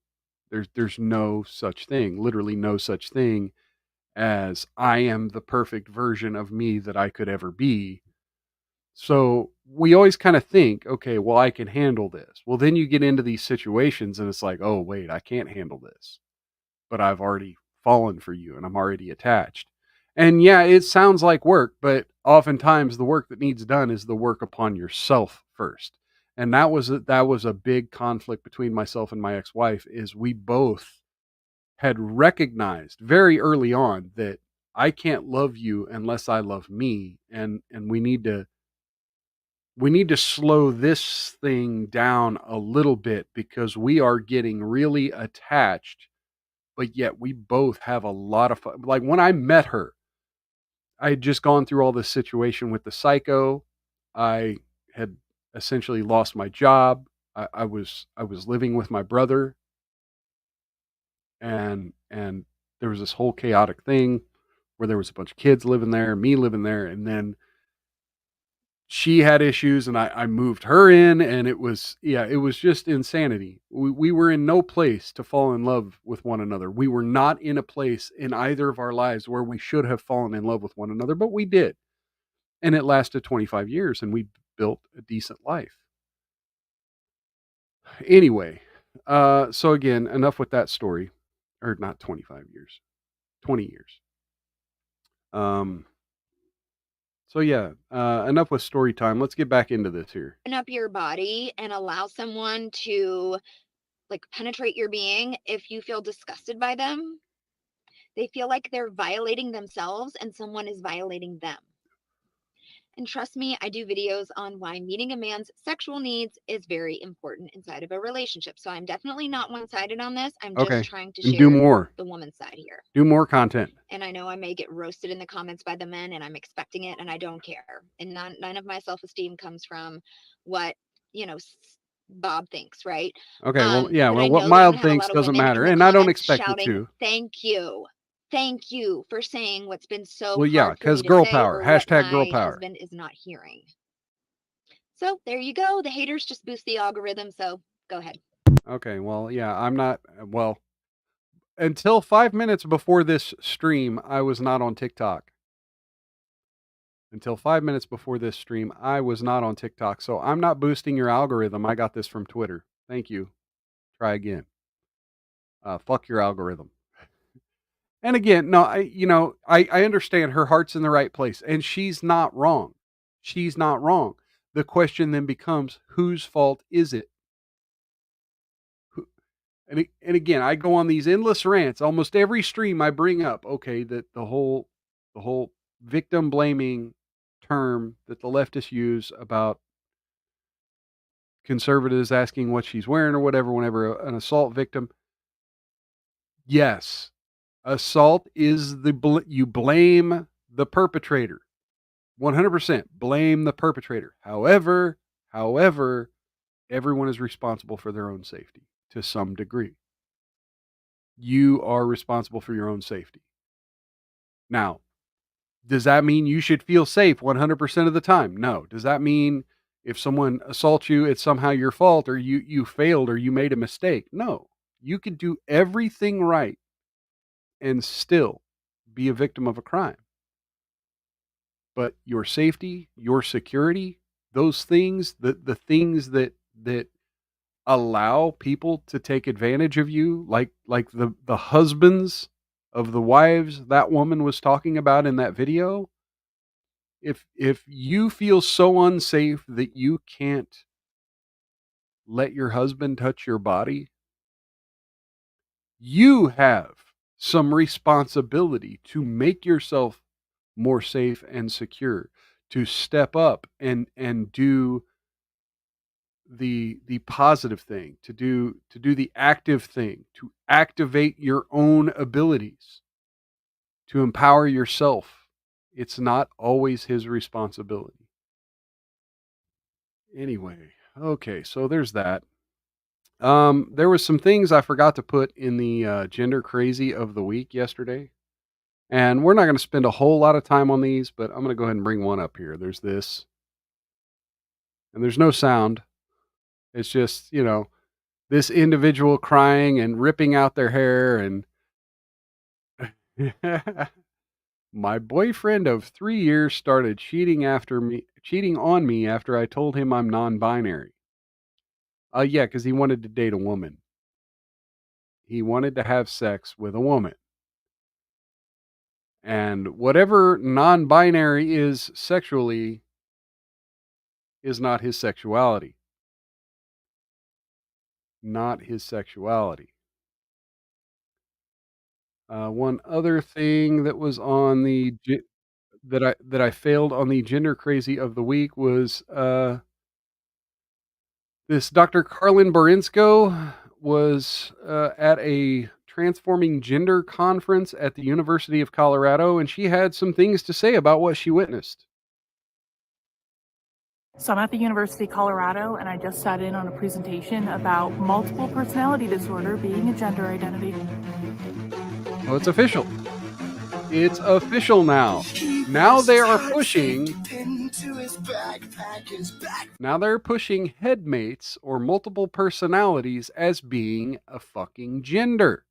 There's no such thing, literally no such thing as I am the perfect version of me that I could ever be. So we always kind of think, okay, well, I can handle this. Well, then you get into these situations and it's like, oh, wait, I can't handle this, but I've already fallen for you and I'm already attached. And yeah, it sounds like work, but oftentimes the work that needs done is the work upon yourself first. And that was a big conflict between myself and my ex-wife. Is we both had recognized very early on that I can't love you unless I love me, and we need to slow this thing down a little bit because we are getting really attached, but yet we both have a lot of fun. Like when I met her, I had just gone through all this situation with the psycho. I had essentially lost my job. I was living with my brother, and there was this whole chaotic thing where there was a bunch of kids living there, me living there, and then she had issues and I moved her in, and it was, yeah, it was just insanity. We were in no place to fall in love with one another. We were not in a place in either of our lives where we should have fallen in love with one another, but we did. And it lasted 25 years and we built a decent life. Anyway, so again, enough with that story. Or not 25 years, 20 years. Um, so yeah, enough with story time. Let's get back into this here. Open up your body and allow someone to like penetrate your being. If you feel disgusted by them, they feel like they're violating themselves and someone is violating them. And trust me, I do videos on why meeting a man's sexual needs is very important inside of a relationship. So I'm definitely not one-sided on this. I'm just Okay. trying to And do share more. the woman's side here. Do more content. And I know I may get roasted in the comments by the men, and I'm expecting it, and I don't care. And none of my self-esteem comes from what, you know, Bob thinks, right? Okay, well, yeah, But well, I what know that I'm Mild gonna have a thinks lot of doesn't women in matter, the and I don't comments expect it shouting, to. "Thank you. Thank you for saying what's been so Well, yeah, hard for me because to girl say power. or what Hashtag girl my power. husband is not hearing." So there you go. The haters just boost the algorithm. So go ahead. Okay, well, yeah, I'm not, well, until 5 minutes before this stream, I was not on TikTok. Until 5 minutes before this stream, I was not on TikTok. So I'm not boosting your algorithm. I got this from Twitter. Thank you. Try again. Fuck your algorithm. And again, no, I understand her heart's in the right place and she's not wrong. She's not wrong. The question then becomes, whose fault is it? Who, and again, I go on these endless rants. Almost every stream I bring up, okay, that the whole victim blaming term that the leftists use about conservatives asking what she's wearing or whatever whenever an assault victim. Yes, assault is you blame the perpetrator. 100% blame the perpetrator. However, everyone is responsible for their own safety to some degree. You are responsible for your own safety. Now, does that mean you should feel safe 100% of the time? No. Does that mean if someone assaults you, it's somehow your fault or you failed or you made a mistake? No. You could do everything right and still be a victim of a crime. But your safety, your security, those things, the things that allow people to take advantage of you, like the husbands of the wives that woman was talking about in that video. If you feel so unsafe that you can't let your husband touch your body, you have some responsibility to make yourself more safe and secure, to step up and do the positive thing, to do the active thing, to activate your own abilities, to empower yourself. It's not always his responsibility. Anyway, okay, so there's that. There was some things I forgot to put in the gender crazy of the week yesterday, and we're not going to spend a whole lot of time on these, but I'm going to go ahead and bring one up here. There's this, and there's no sound. It's just this individual crying and ripping out their hair and my boyfriend of 3 years started cheating on me after I told him I'm non-binary. Yeah, because he wanted to date a woman. He wanted to have sex with a woman. And whatever non-binary is sexually is not his sexuality. Not his sexuality. One other thing that was on the that I failed on the gender crazy of the week was this Dr. Carlin Barinsko was at a transforming gender conference at the University of Colorado, and she had some things to say about what she witnessed. So I'm at the University of Colorado, and I just sat in on a presentation about multiple personality disorder being a gender identity. Oh, it's official. It's official now. Now they are pushing. Now they're pushing headmates or multiple personalities as being a fucking gender.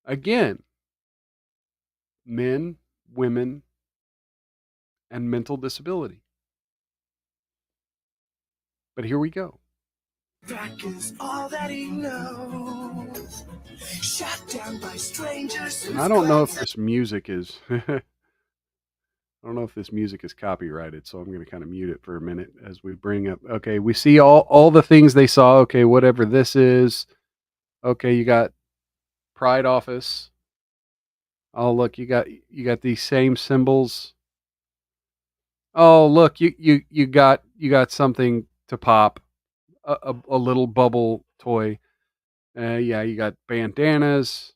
Again, men, women, and mental disability. But here we go. That is all that he knows. Shot down by strangers. And I don't know if this music is I don't know if this music is copyrighted, so I'm going to kind of mute it for a minute as we bring up. Okay, we see all the things they saw. Okay, whatever this is. Okay, you got Pride Office. Oh, look, you got these same symbols. Oh, look, you got something to pop, a little bubble toy. Yeah, you got bandanas.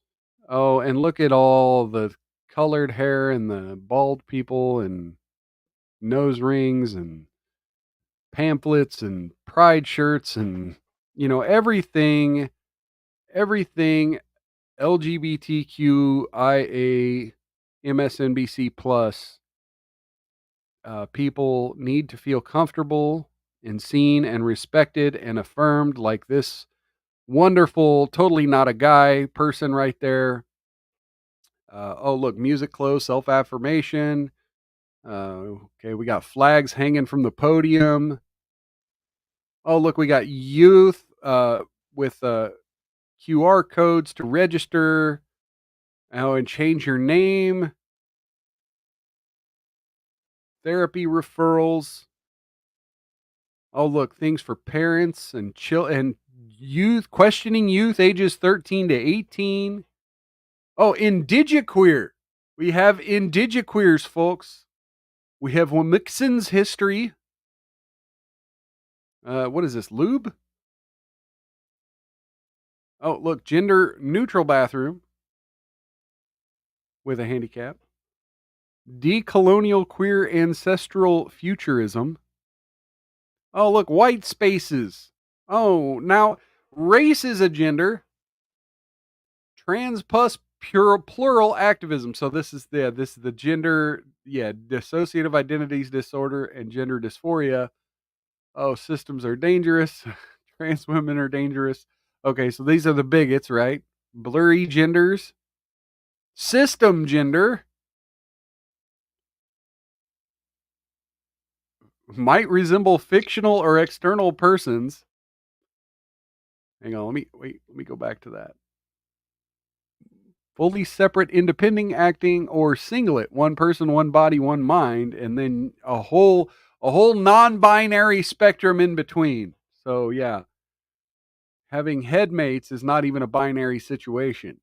Oh, and look at all the colored hair and the bald people and nose rings and pamphlets and pride shirts and everything LGBTQIA MSNBC plus. People need to feel comfortable and seen and respected and affirmed, like this wonderful, totally not a guy person right there. Oh, look, music close, self-affirmation. Okay, we got flags hanging from the podium. Oh, look, we got youth with QR codes to register. Oh, and change your name. Therapy referrals. Oh, look, things for parents and youth, questioning youth ages 13 to 18. Oh, indigiqueer. We have indigiqueers, folks. We have Wamixon's history. What is this, lube? Oh, look, gender neutral bathroom with a handicap. Decolonial queer ancestral futurism. Oh, look, white spaces. Oh, now race is a gender. Trans plus plural activism. So this is the gender, dissociative identities disorder and gender dysphoria. Oh, systems are dangerous. Trans women are dangerous. Okay, so these are the bigots, right? Blurry genders. System gender. Might resemble fictional or external persons. Hang on, let me go back to that. Fully separate, independent acting, or singlet, one person, one body, one mind, and then a whole non-binary spectrum in between. So yeah, having headmates is not even a binary situation.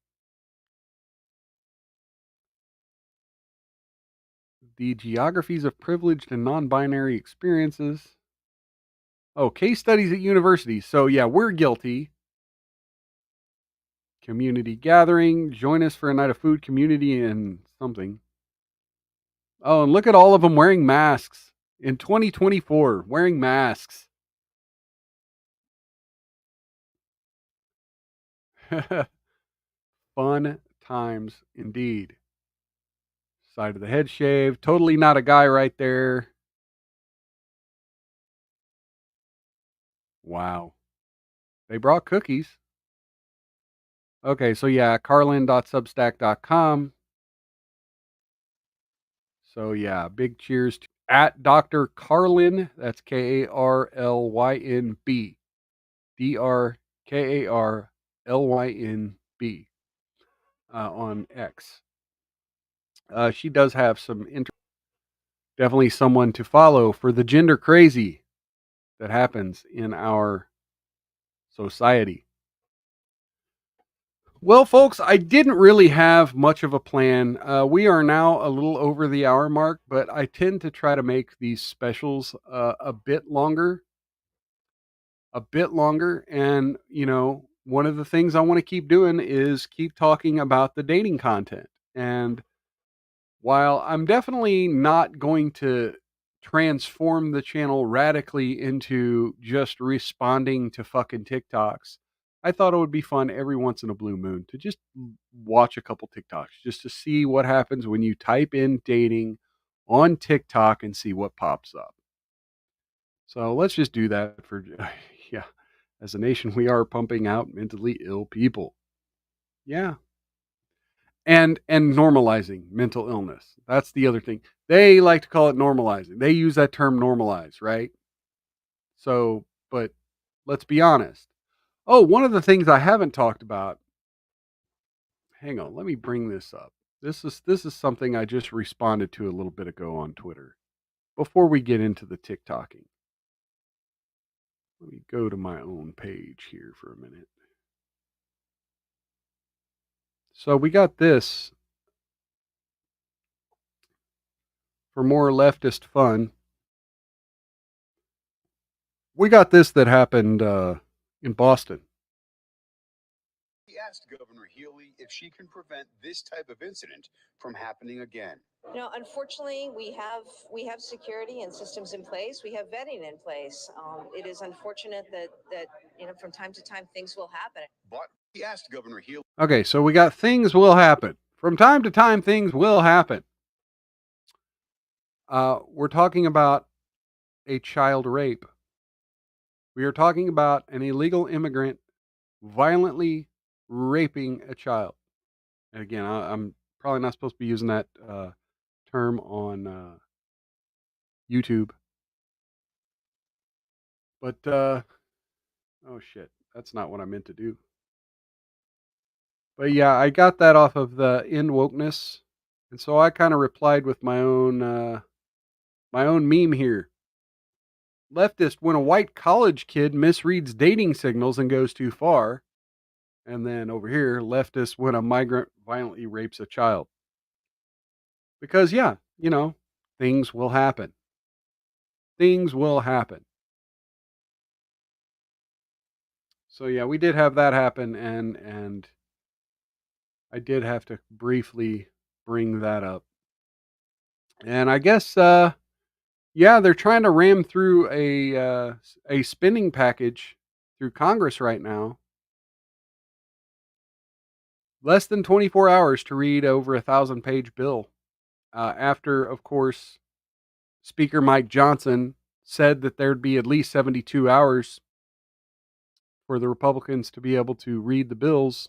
The geographies of privileged and non-binary experiences. Oh, case studies at universities. So yeah, we're guilty. community gathering. Join us for a night of food, community, and something. Oh, and look at all of them wearing masks in 2024, wearing masks. Fun times indeed. Side of the head shave. Totally not a guy right there. Wow. They brought cookies. Okay, so yeah, carlin.substack.com. So yeah, big cheers to at Dr. Carlin. That's KARLYNB. DRKARLYNB on X. She does have some definitely someone to follow for the gender crazy that happens in our society. Well, folks, I didn't really have much of a plan. We are now a little over the hour mark, but I tend to try to make these specials a bit longer. And, one of the things I want to keep doing is keep talking about the dating content. And while I'm definitely not going to transform the channel radically into just responding to fucking TikToks, I thought it would be fun every once in a blue moon to just watch a couple TikToks just to see what happens when you type in dating on TikTok and see what pops up. So let's just do that for, yeah. As a nation, we are pumping out mentally ill people. Yeah. And normalizing mental illness. That's the other thing. They like to call it normalizing. They use that term normalize, right? So, but let's be honest. Oh, one of the things I haven't talked about. Hang on, let me bring this up. This is something I just responded to a little bit ago on Twitter. Before we get into the TikToking. Let me go to my own page here for a minute. So we got this for more leftist fun. We got this that happened in Boston. He asked Governor Healy if she can prevent this type of incident from happening again. Unfortunately, we have security and systems in place. We have vetting in place. It is unfortunate that from time to time things will happen. But he asked Governor Healy. Okay, so we got things will happen. From time to time, things will happen. We're talking about a child rape. We are talking about an illegal immigrant violently raping a child. And again, I'm probably not supposed to be using that term on YouTube. But, oh shit, that's not what I meant to do. But yeah, I got that off of the End Wokeness. And so I kind of replied with my own meme here. Leftist when a white college kid misreads dating signals and goes too far. And then over here, leftist when a migrant violently rapes a child. Because, yeah, things will happen. Things will happen. So, yeah, we did have that happen. And I did have to briefly bring that up. And I guess, yeah, they're trying to ram through a spending package through Congress right now. Less than 24 hours to read over 1,000-page bill. After, of course, Speaker Mike Johnson said that there'd be at least 72 hours for the Republicans to be able to read the bills.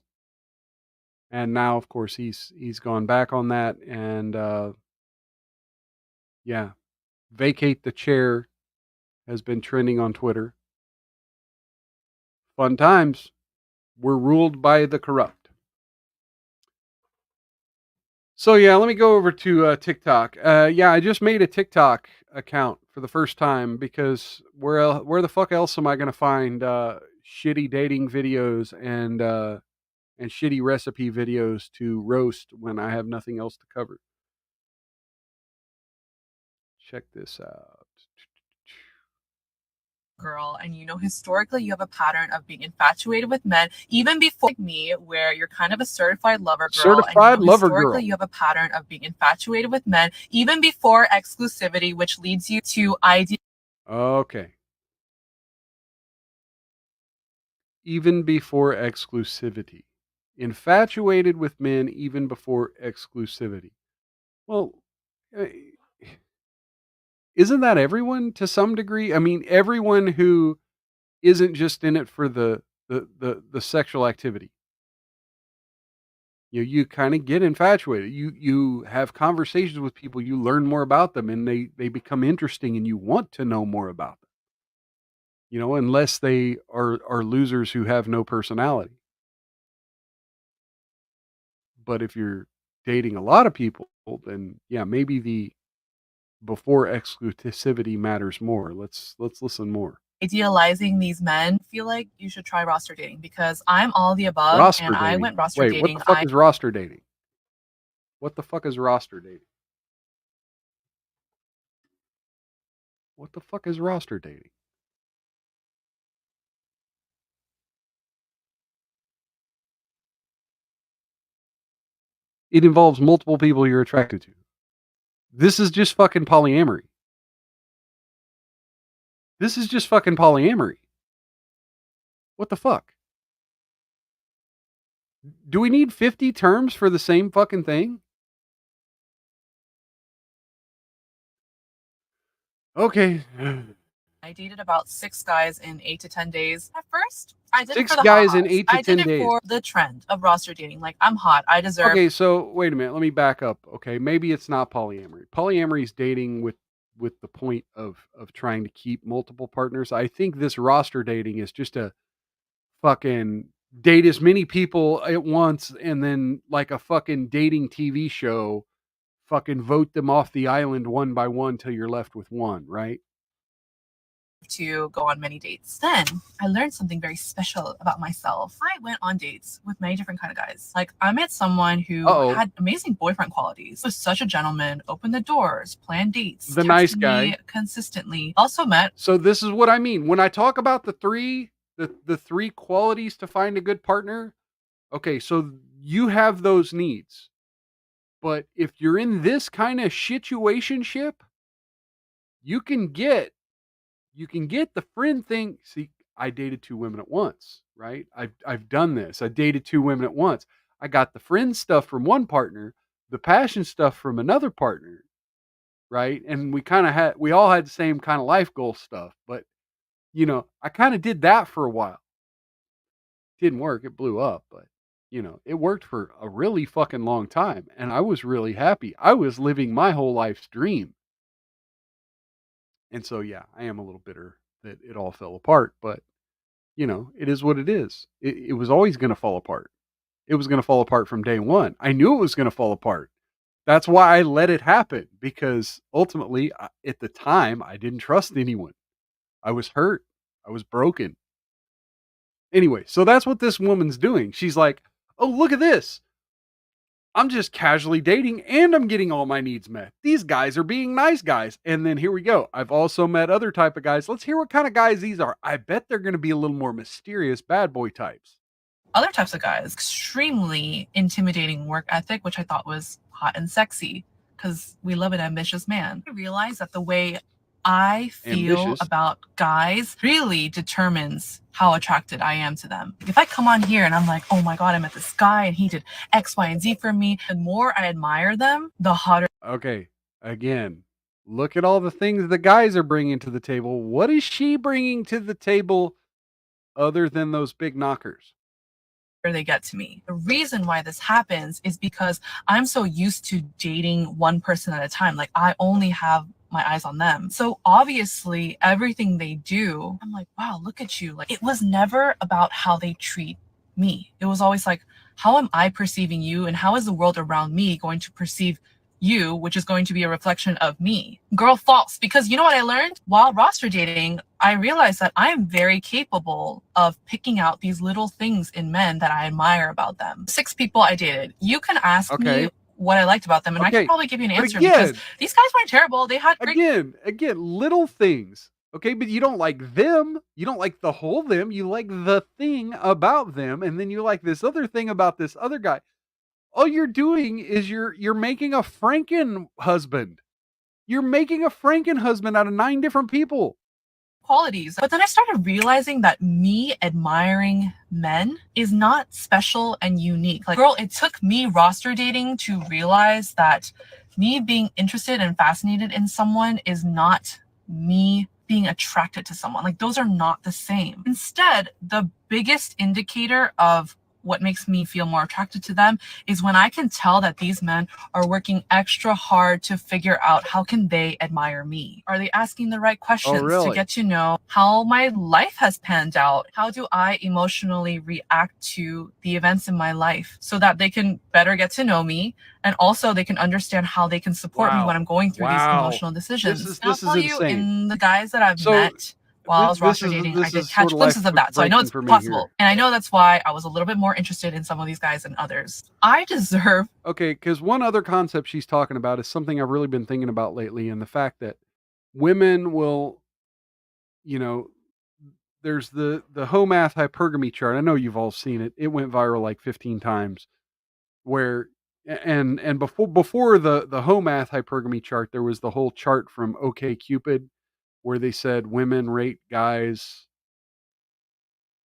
And now, of course, he's gone back on that. And, yeah, vacate the chair has been trending on Twitter. Fun times. We're ruled by the corrupt. So yeah, let me go over to TikTok. Yeah, I just made a TikTok account for the first time because where the fuck else am I going to find shitty dating videos and shitty recipe videos to roast when I have nothing else to cover? Check this out. girl, and historically you have a pattern of being infatuated with men even before, like me, where you're kind of a certified lover girl, Certified and lover historically girl. you have a pattern of being infatuated with men even before exclusivity, which leads you to Okay. Even before exclusivity. Infatuated with men even before exclusivity. Well, uh, isn't that everyone to some degree? I mean, everyone who isn't just in it for the sexual activity. You kind of get infatuated. You have conversations with people, you learn more about them, and they become interesting, and you want to know more about them. Unless they are losers who have no personality. But if you're dating a lot of people, then yeah, maybe the before exclusivity matters more. Let's listen more. idealizing these men. I feel like you should try roster dating because I'm all the above, Roster and I dating. went roster Wait, what dating. the fuck is roster dating? What the fuck is roster dating? What the fuck is roster dating? It involves multiple people you're attracted to. This is just fucking polyamory. This is just fucking polyamory. What the fuck? Do we need 50 terms for the same fucking thing? Okay. I dated about 6 guys in 8 to 10 days. At first, I did it 6 for the guys in hot. 8 to I did 10 it days. for the trend of roster dating. Like, I'm hot. I deserve. Okay, so wait a minute. Let me back up. Okay, maybe it's not polyamory. Polyamory is dating with the point of trying to keep multiple partners. I think this roster dating is just a fucking date as many people at once, and then like a fucking dating TV show, fucking vote them off the island one by one till you're left with one, right? To go on many dates. Then I learned something very special about myself. I went on dates with many different kind of guys. Like, I met someone who Uh-oh. had amazing boyfriend qualities. Was such a gentleman, opened the doors, planned dates, The nice texted guy. me consistently. Also met. So this is what I mean when I talk about the three qualities to find a good partner. Okay, so you have those needs. But if you're in this kind of situationship, you can get the friend thing. See, I dated 2 women at once, right? I've done this. I dated 2 women at once. I got the friend stuff from one partner, the passion stuff from another partner, right? And we all had the same kind of life goal stuff, but I kind of did that for a while. Didn't work. It blew up, but it worked for a really fucking long time, and I was really happy. I was living my whole life's dream. And so, yeah, I am a little bitter that it all fell apart, but it is what it is. It was always going to fall apart. It was going to fall apart from day one. I knew it was going to fall apart. That's why I let it happen, because ultimately, at the time, I didn't trust anyone. I was hurt. I was broken. Anyway, so that's what this woman's doing. She's like, oh, look at this. I'm just casually dating and I'm getting all my needs met. These guys are being nice guys. And then here we go. I've also met other type of guys. Let's hear what kind of guys these are. I bet they're going to be a little more mysterious bad boy types. Other types of guys, extremely intimidating work ethic, which I thought was hot and sexy because we love an ambitious man. I realized that the way I feel about guys really determines how attracted I am to them. If I come on here and I'm like, oh my God, I met this guy and he did X, Y, and Z for me, the more I admire them, the hotter. Okay, again, look at all the things the guys are bringing to the table. What is she bringing to the table other than those big knockers? They get to me. The reason why this happens is because I'm so used to dating one person at a time. Like, I only have my eyes on them. So obviously everything they do, I'm like, wow, look at you. Like, it was never about how they treat me. It was always like, how am I perceiving you and how is the world around me going to perceive you, which is going to be a reflection of me. Girl, false. Because you know what I learned? While roster dating, I realized that I'm very capable of picking out these little things in men that I admire about them. 6 people I dated. You can ask me what I liked about them, and I can probably give you an answer because these guys weren't terrible. They had great... Again, little things. Okay, but you don't like them. You don't like the whole them. You like the thing about them, and then you like this other thing about this other guy. All you're doing is you're making a Franken husband. You're making a Franken husband out of 9 different people. qualities. But then I started realizing that me admiring men is not special and unique. Like, girl, it took me roster dating to realize that me being interested and fascinated in someone is not me being attracted to someone. Like, those are not the same. Instead, the biggest indicator of what makes me feel more attracted to them is when I can tell that these men are working extra hard to figure out how can they admire me. Are they asking the right questions to really? get to know how my life has panned out? How do I emotionally react to the events in my life so that they can better get to know me, and also they can understand how they can support me when I'm going through these emotional decisions. This is I'll tell you, insane. in the guys that I've So, met while I was this roster is dating, this I did is catch sorta glimpses of that. So I know life it's breaking for me possible. here. And I know that's why I was a little bit more interested in some of these guys than others. I deserve Okay, because one other concept she's talking about is something I've really been thinking about lately, and the fact that women will, you know, there's the HOMAth hypergamy chart. I know you've all seen it. It went viral like 15 times. Where and before the HOMAth hypergamy chart, there was the whole chart from OK Cupid where they said women rate guys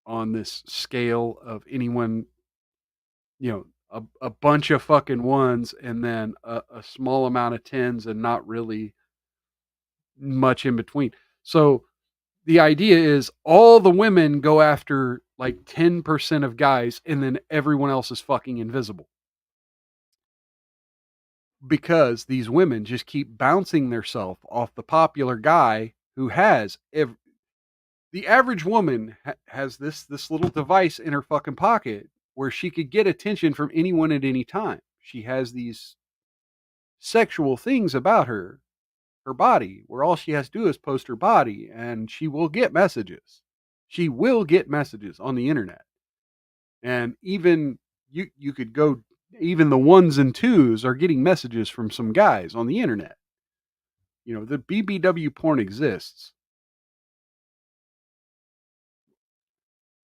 on this scale of anyone, a bunch of fucking ones and then a small amount of tens and not really much in between. So the idea is all the women go after like 10% of guys and then everyone else is fucking invisible. Because these women just keep bouncing themselves off the popular guy who has the average woman has this little device in her fucking pocket where she could get attention from anyone at any time. She has these sexual things about her body, where all she has to do is post her body and she will get messages. She will get messages on the internet. And even you could go, even the ones and twos are getting messages from some guys on the internet. The BBW porn exists.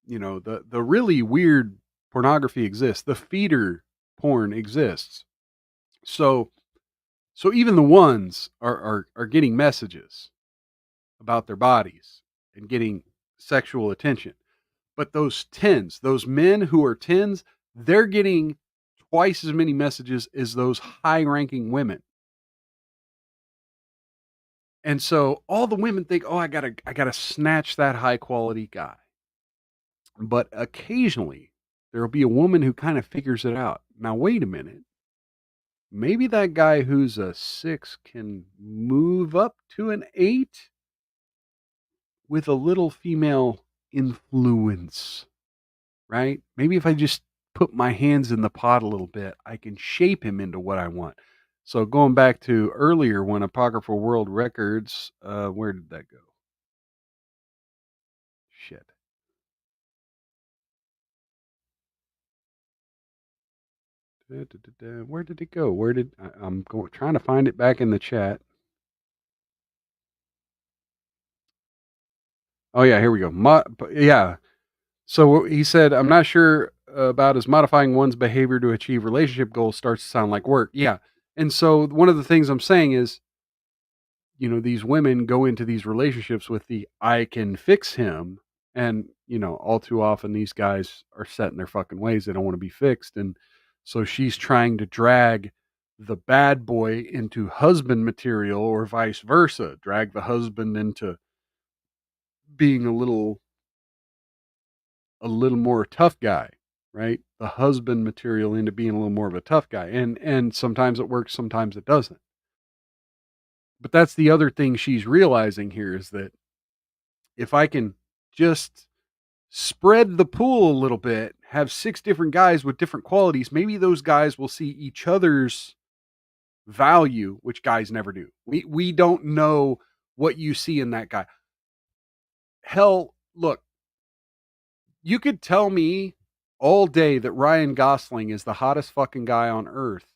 The really weird pornography exists. The feeder porn exists. So even the ones are getting messages about their bodies and getting sexual attention. But those tens, those men who are tens, they're getting twice as many messages as those high ranking women. And so all the women think, "Oh, I gotta snatch that high quality guy." But occasionally there'll be a woman who kind of figures it out. Now, wait a minute. Maybe that guy who's a 6 can move up to an 8 with a little female influence, right? Maybe if I just put my hands in the pot a little bit, I can shape him into what I want. So going back to earlier when Apocryphal World Records, where did that go? Shit. Where did it go? I'm going trying to find it back in the chat. Oh yeah, here we go. Yeah. So he said, I'm not sure about as modifying one's behavior to achieve relationship goals starts to sound like work. Yeah. And so one of the things I'm saying is, these women go into these relationships with the I can fix him. And, all too often these guys are set in their fucking ways. They don't want to be fixed. And so she's trying to drag the bad boy into husband material or vice versa, drag the husband into being a little more tough guy, right? The husband material into being a little more of a tough guy. And sometimes it works, sometimes it doesn't. But that's the other thing she's realizing here is that if I can just spread the pool a little bit, have 6 different guys with different qualities, maybe those guys will see each other's value, which guys never do. We don't know what you see in that guy. Hell, look, you could tell me all day that Ryan Gosling is the hottest fucking guy on earth.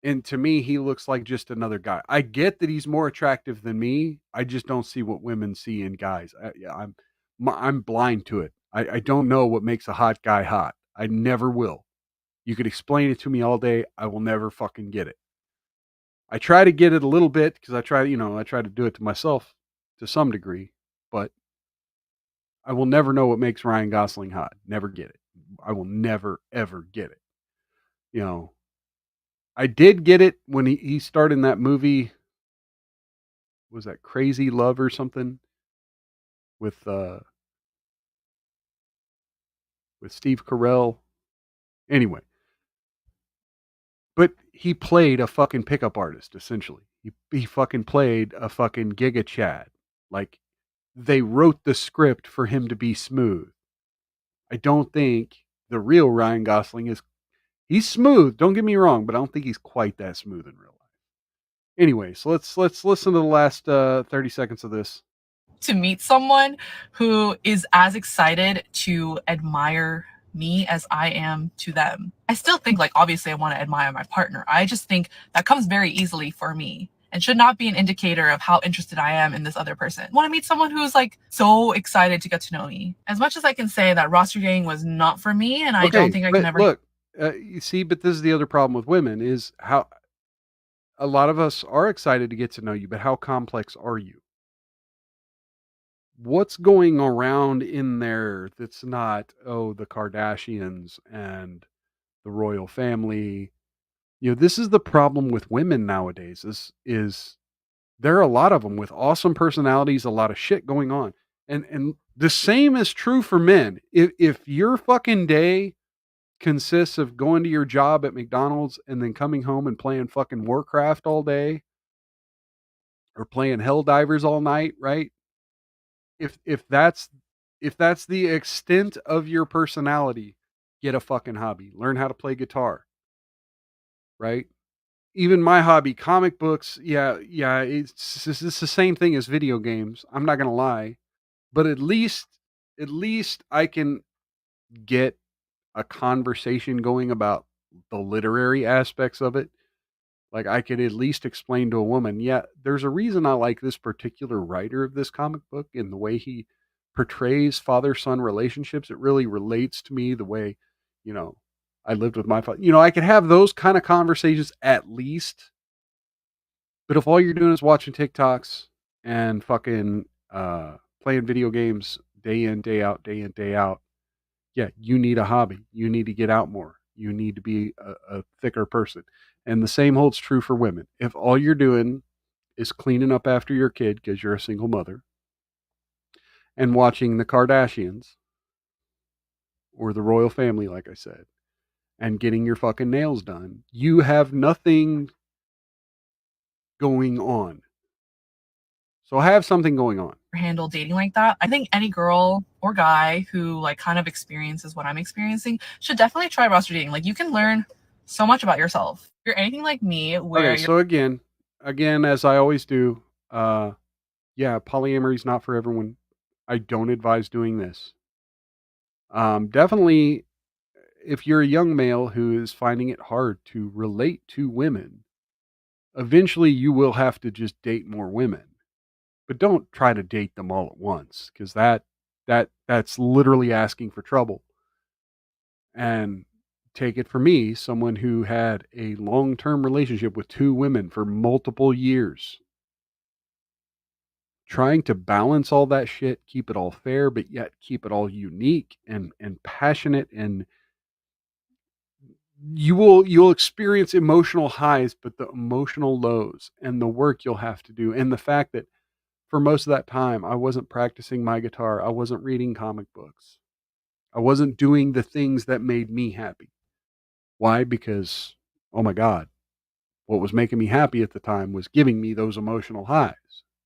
And to me, he looks like just another guy. I get that he's more attractive than me. I just don't see what women see in guys. I'm blind to it. I don't know what makes a hot guy hot. I never will. You could explain it to me all day. I will never fucking get it. I try to get it a little bit because I try to do it to myself to some degree, but I will never know what makes Ryan Gosling hot. Never get it. I will never ever get it. You know, I did get it when he starred in that movie. Was that Crazy Love or something with Steve Carell? Anyway, but he played a fucking pickup artist essentially. He fucking played a fucking Giga Chad. Like they wrote the script for him to be smooth. I don't think the real Ryan Gosling is. He's smooth. Don't get me wrong, but I don't think he's quite that smooth in real life. Anyway, so let's listen to the last 30 seconds of this. To meet someone who is as excited to admire me as I am to them. I still think, like, obviously I want to admire my partner. I just think that comes very easily for me and should not be an indicator of how interested I am in this other person. I want to meet someone who's like so excited to get to know me. As much as I can say that roster dating was not for me, and I don't think I can ever. Look, you see, but this is the other problem with women is how a lot of us are excited to get to know you, but how complex are you? What's going around in there that's not, oh, the Kardashians and the royal family? This is the problem with women nowadays is there are a lot of them with awesome personalities, a lot of shit going on. And the same is true for men. If your fucking day consists of going to your job at McDonald's and then coming home and playing fucking Warcraft all day or playing Helldivers all night, right? If that's the extent of your personality, get a fucking hobby. Learn how to play guitar, right? Even my hobby, comic books, yeah, it's the same thing as video games. I'm not gonna lie, but at least I can get a conversation going about the literary aspects of it. Like I could at least explain to a woman, yeah, there's a reason I like this particular writer of this comic book and the way he portrays father-son relationships. It really relates to me the way, you know, I lived with my father. I could have those kind of conversations at least. But if all you're doing is watching TikToks and fucking playing video games day in, day out, day in, day out, yeah, you need a hobby. You need to get out more. You need to be a thicker person. And the same holds true for women. If all you're doing is cleaning up after your kid because you're a single mother and watching the Kardashians or the royal family, like I said, and getting your fucking nails done, you have nothing going on. So have something going on. Handle dating like that. I think any girl or guy who like kind of experiences what I'm experiencing should definitely try roster dating. Like you can learn so much about yourself. If you're anything like me, where Okay, so again, as I always do, yeah, polyamory is not for everyone. I don't advise doing this. Definitely, if you're a young male who is finding it hard to relate to women, eventually you will have to just date more women. But don't try to date them all at once because that's literally asking for trouble. And take it from me, someone who had a long-term relationship with two women for multiple years. Trying to balance all that shit, keep it all fair, but yet keep it all unique and passionate, and you'll experience emotional highs, but the emotional lows and the work you'll have to do, and the fact that for most of that time I wasn't practicing my guitar, I wasn't reading comic books, I wasn't doing the things that made me happy. Why? Because, oh my God, what was making me happy at the time was giving me those emotional highs.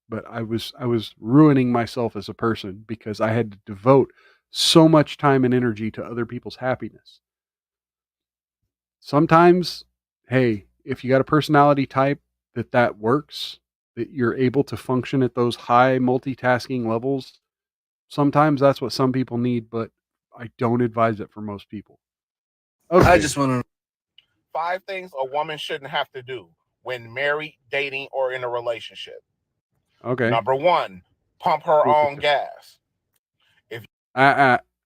But I was ruining myself as a person because I had to devote so much time and energy to other people's happiness. Sometimes, hey, if you got a personality type that works, that you're able to function at those high multitasking levels, sometimes that's what some people need, but I don't advise it for most people. Okay. I just want to 5 things a woman shouldn't have to do when married, dating, or in a relationship. Okay. Number 1, pump her own gas.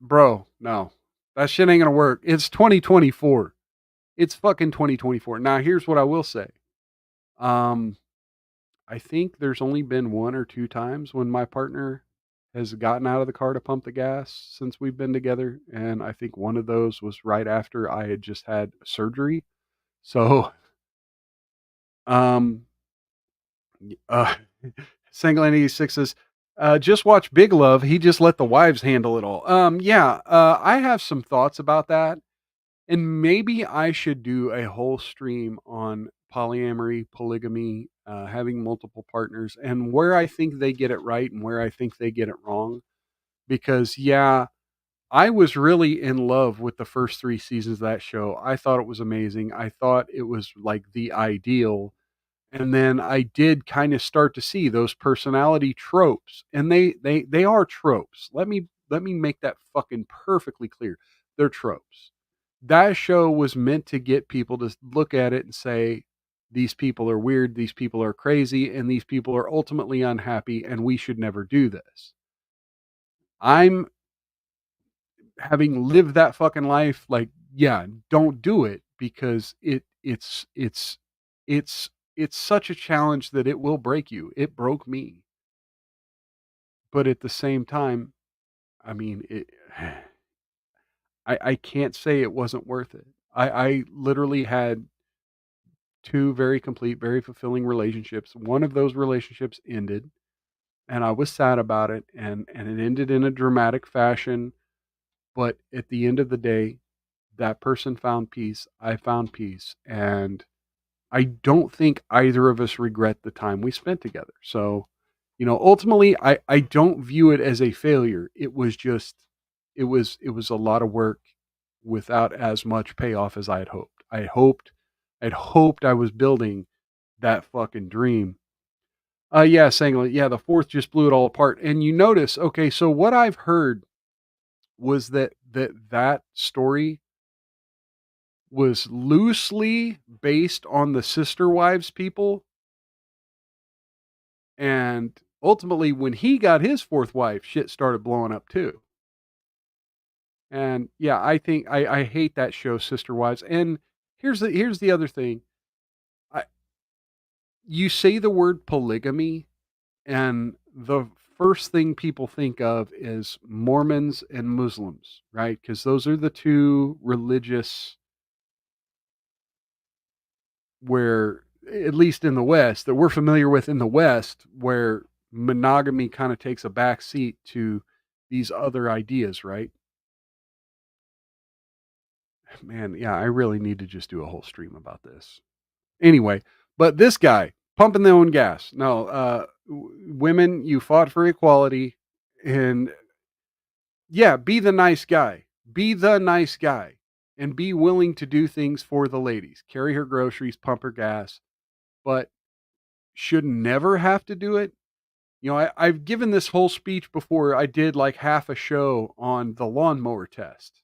Bro, no. That shit ain't gonna work. It's 2024. It's fucking 2024. Now, here's what I will say. I think there's only been 1 or 2 times when my partner has gotten out of the car to pump the gas since we've been together, and I think one of those was right after I had just had surgery. So, um, uh, Single 86 says, just watch Big Love. He just let the wives handle it all. Yeah, I have some thoughts about that. And maybe I should do a whole stream on polyamory, polygamy, having multiple partners, and where I think they get it right and where I think they get it wrong. Because, yeah, I was really in love with the first 3 seasons of that show. I thought it was amazing. I thought it was like the ideal. And then I did kind of start to see those personality tropes, and they are tropes. Let me make that fucking perfectly clear. They're tropes. That show was meant to get people to look at it and say, these people are weird, these people are crazy, and these people are ultimately unhappy, and we should never do this. I'm having lived that fucking life, like, yeah, don't do it, because it's it's such a challenge that it will break you. It broke me. But at the same time, I mean, I can't say it wasn't worth it. I literally had 2 very complete, very fulfilling relationships. One of those relationships ended, and I was sad about it, and it ended in a dramatic fashion, but at the end of the day, that person found peace, I found peace, and I don't think either of us regret the time we spent together. So, ultimately, I don't view it as a failure. It was just it was a lot of work without as much payoff as I had hoped. I'd hoped I was building that fucking dream. Yeah, saying like, yeah, the fourth just blew it all apart. And you notice, okay, so what I've heard was that story was loosely based on the sister wives people. And ultimately, when he got his fourth wife, shit started blowing up too. And yeah, I think I hate that show, Sister Wives. And here's the other thing. I You say the word polygamy, and the first thing people think of is Mormons and Muslims, right? Because those are the 2 religious, where, at least in the West, that we're familiar with in the West, where monogamy kind of takes a back seat to these other ideas, right? Man, yeah, I really need to just do a whole stream about this. Anyway, but this guy pumping their own gas. No, women, you fought for equality, and yeah, be the nice guy. Be the nice guy, and be willing to do things for the ladies. Carry her groceries, pump her gas, but should never have to do it. I've given this whole speech before. I did like half a show on the lawnmower test.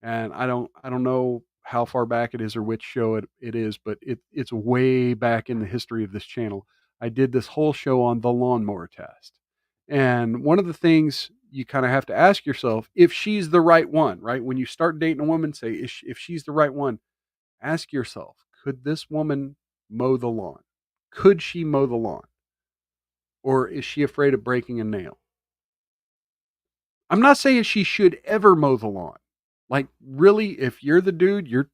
And I don't know how far back it is or which show it is, but it's way back in the history of this channel. I did this whole show on the lawnmower test. And one of the things you kind of have to ask yourself, if she's the right one, right? When you start dating a woman, say, if she's the right one, ask yourself, could this woman mow the lawn? Could she mow the lawn? Or is she afraid of breaking a nail? I'm not saying she should ever mow the lawn. Like, really, if you're the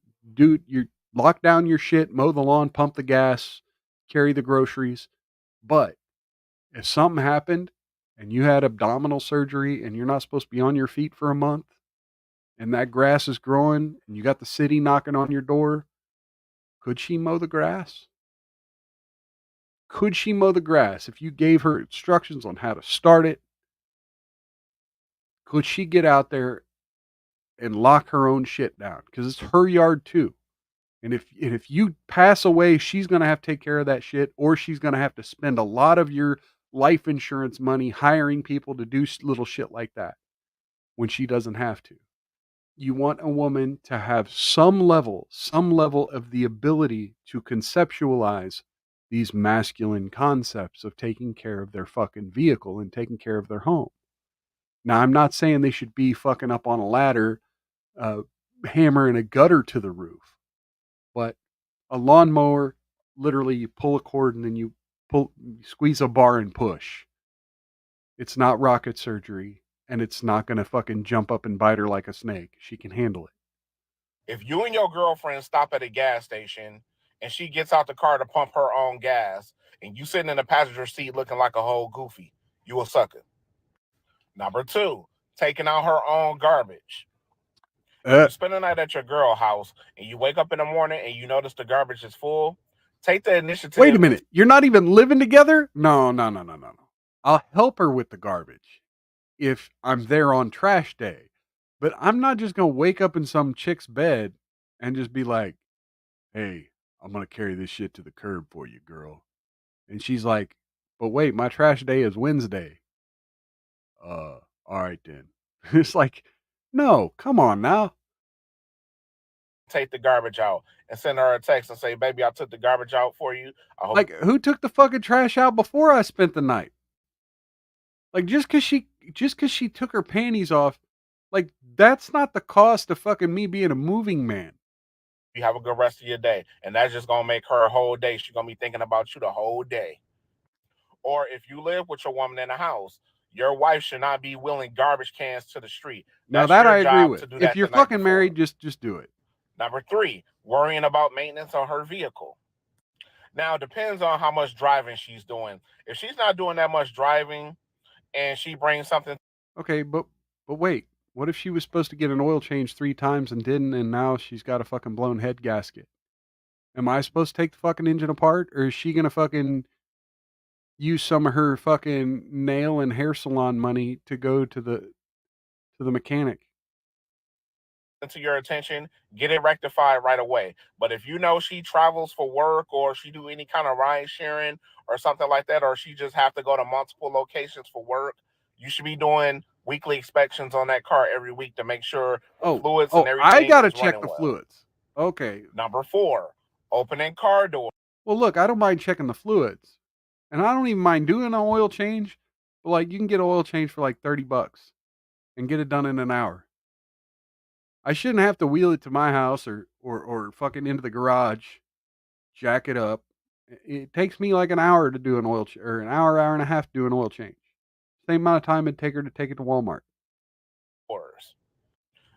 you lock down your shit, mow the lawn, pump the gas, carry the groceries. But if something happened and you had abdominal surgery and you're not supposed to be on your feet for a month, and that grass is growing and you got the city knocking on your door, could she mow the grass? Could she mow the grass if you gave her instructions on how to start it? Could she get out there and lock her own shit down? Because it's her yard too. And if you pass away, she's going to have to take care of that shit, or she's going to have to spend a lot of your life insurance money hiring people to do little shit like that when she doesn't have to. you want a woman to have some level of the ability to conceptualize these masculine concepts of taking care of their fucking vehicle and taking care of their home. Now, I'm not saying they should be fucking up on a ladder, uh, hammering a gutter to the roof, but a lawnmower, literally, you pull a cord and then you squeeze a bar and push. It's not rocket surgery, and it's not going to fucking jump up and bite her like a snake. She can handle it. If you and your girlfriend stop at a gas station and she gets out the car to pump her own gas and you sitting in the passenger seat looking like a whole goofy, you a sucker. Number 2, taking out her own garbage. If you spend the night at your girl house and you wake up in the morning and you notice the garbage is full, take the initiative. Wait a minute. You're not even living together? No. I'll help her with the garbage if I'm there on trash day. But I'm not just going to wake up in some chick's bed and just be like, hey, I'm going to carry this shit to the curb for you, girl. And she's like, but wait, my trash day is Wednesday. All right then. It's like, no, come on now. Take the garbage out and send her a text and say, baby, I took the garbage out for you. I hope. Like, who took the fucking trash out before I spent the night? Like, just cause she took her panties off, like, that's not the cost of fucking me being a moving man. You have a good rest of your day. And that's just going to make her a whole day. She's going to be thinking about you the whole day. Or if you live with your woman in the house, your wife should not be wheeling garbage cans to the street. Now that I agree with. If you're fucking married, just do it. Number 3, worrying about maintenance on her vehicle. Now, it depends on how much driving she's doing. If she's not doing that much driving and she brings something. Okay, but wait. What if she was supposed to get an oil change 3 times and didn't, and now she's got a fucking blown head gasket? Am I supposed to take the fucking engine apart, or is she gonna fucking use some of her fucking nail and hair salon money to go to the mechanic? To your attention, get it rectified right away. But if you know she travels for work or she do any kind of ride sharing or something like that, or she just have to go to multiple locations for work, you should be doing weekly inspections on that car every week to make sure the fluids and everything. I gotta is check the well. fluids. Okay. Number 4, opening car door. Well, look, I don't mind checking the fluids, and I don't even mind doing an oil change. But like, you can get an oil change for like $30 and get it done in an hour. I shouldn't have to wheel it to my house or fucking into the garage, jack it up. It takes me like an hour to do an oil or an hour and a half to do an oil change. Same amount of time it'd take her to take it to Walmart.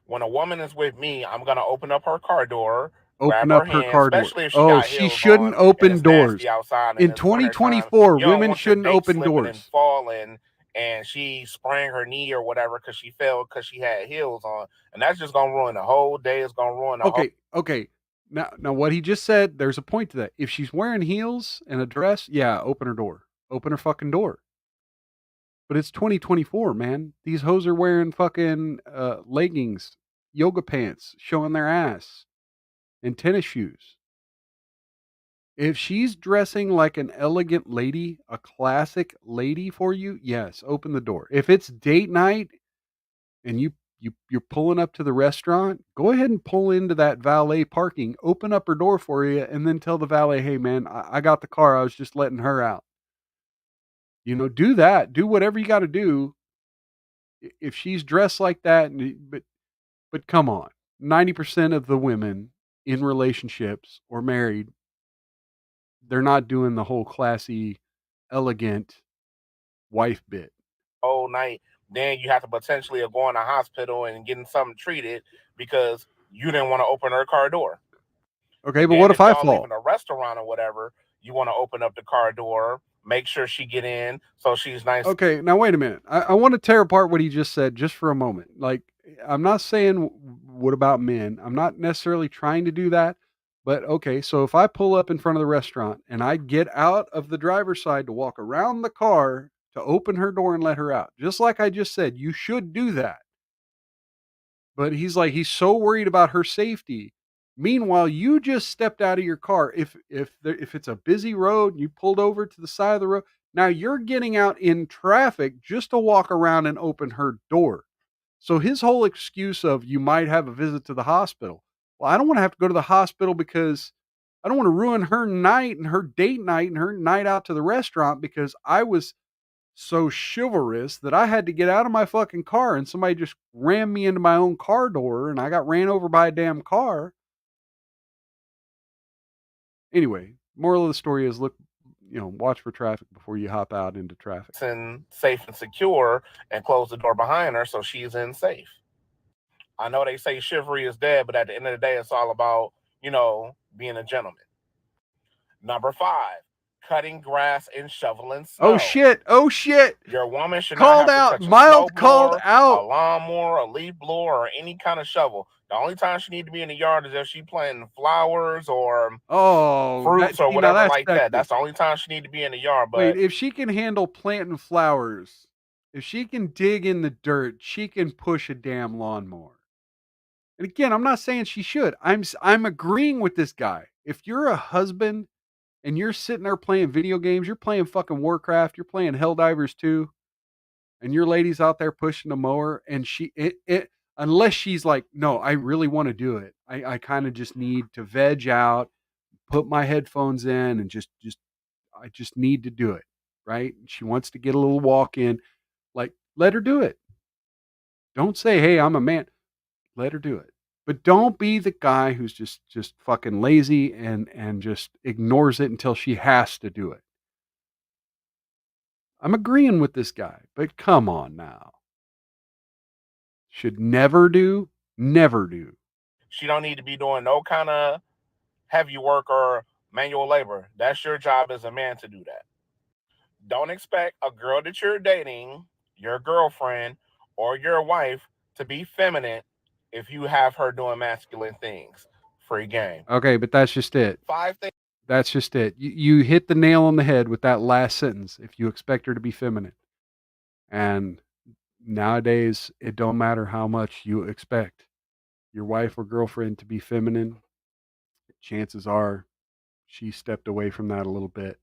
When a woman is with me, I'm gonna open up her car door, Open grab up her her hand, car door. especially if she Oh, got she heels shouldn't on open and it's doors. nasty outside In it's wintertime. 2024, You don't women want your shouldn't date open slipping doors. and falling, and she sprained her knee or whatever because she fell because she had heels on, and that's just gonna ruin the whole day. It's gonna ruin the whole. Okay. Now, what he just said, there's a point to that. If she's wearing heels and a dress, yeah, open her door. Open her fucking door. But it's 2024, man. These hoes are wearing fucking leggings, yoga pants, showing their ass, and tennis shoes. If she's dressing like an elegant lady, a classic lady for you, yes, open the door. If it's date night and you're pulling up to the restaurant, go ahead and pull into that valet parking, open up her door for you, and then tell the valet, hey man, I got the car. I was just letting her out. You know, do that. Do whatever you got to do. If she's dressed like that, but come on, 90% of the women in relationships or married, they're not doing the whole classy, elegant wife bit. Whole night, then you have to potentially go in a hospital and getting something treated because you didn't want to open her car door. Okay, but what if I fall? Leaving a restaurant or whatever, you want to open up the car door, make sure she get in so she's nice. Okay, now wait a minute. I want to tear apart what he just said just for a moment. Like, I'm not saying what about men. I'm not necessarily trying to do that. But okay, so if I pull up in front of the restaurant and I get out of the driver's side to walk around the car to open her door and let her out, just like I just said, you should do that. But he's like, he's so worried about her safety. Meanwhile, you just stepped out of your car. If it's a busy road and you pulled over to the side of the road, now you're getting out in traffic just to walk around and open her door. So his whole excuse of you might have a visit to the hospital. Well, I don't want to have to go to the hospital because I don't want to ruin her night and her date night and her night out to the restaurant because I was so chivalrous that I had to get out of my fucking car and somebody just rammed me into my own car door and I got ran over by a damn car. Anyway, moral of the story is look, watch for traffic before you hop out into traffic. And safe and secure and close the door behind her so she's in safe. I know they say chivalry is dead, but at the end of the day, it's all about, being a gentleman. Number 5, cutting grass and shoveling snow. Oh shit. Your woman should Called not have out. to touch a Mild snow called blower, out. a lawnmower, a leaf blower, or any kind of shovel. The only time she need to be in the yard is if she planting flowers or fruits or whatever like that. That's the only time she need to be in the yard. But wait, if she can handle planting flowers, if she can dig in the dirt, she can push a damn lawnmower. And again, I'm not saying she should. I'm agreeing with this guy. If you're a husband and you're sitting there playing video games, you're playing fucking Warcraft, you're playing Helldivers 2, and your lady's out there pushing the mower, and unless she's like, no, I really want to do it. I kind of just need to veg out, put my headphones in, and I just need to do it. Right? She wants to get a little walk in. Like, let her do it. Don't say, hey, I'm a man. Let her do it. But don't be the guy who's just fucking lazy and just ignores it until she has to do it. I'm agreeing with this guy, but come on now. Should never do, never do. she don't need to be doing no kind of heavy work or manual labor. That's your job as a man to do that. Don't expect a girl that you're dating, your girlfriend, or your wife to be feminine if you have her doing masculine things. Free game. Okay, but that's just it. 5 things. That's just it. You hit the nail on the head with that last sentence. If you expect her to be feminine. And nowadays, it don't matter how much you expect your wife or girlfriend to be feminine. Chances are she stepped away from that a little bit.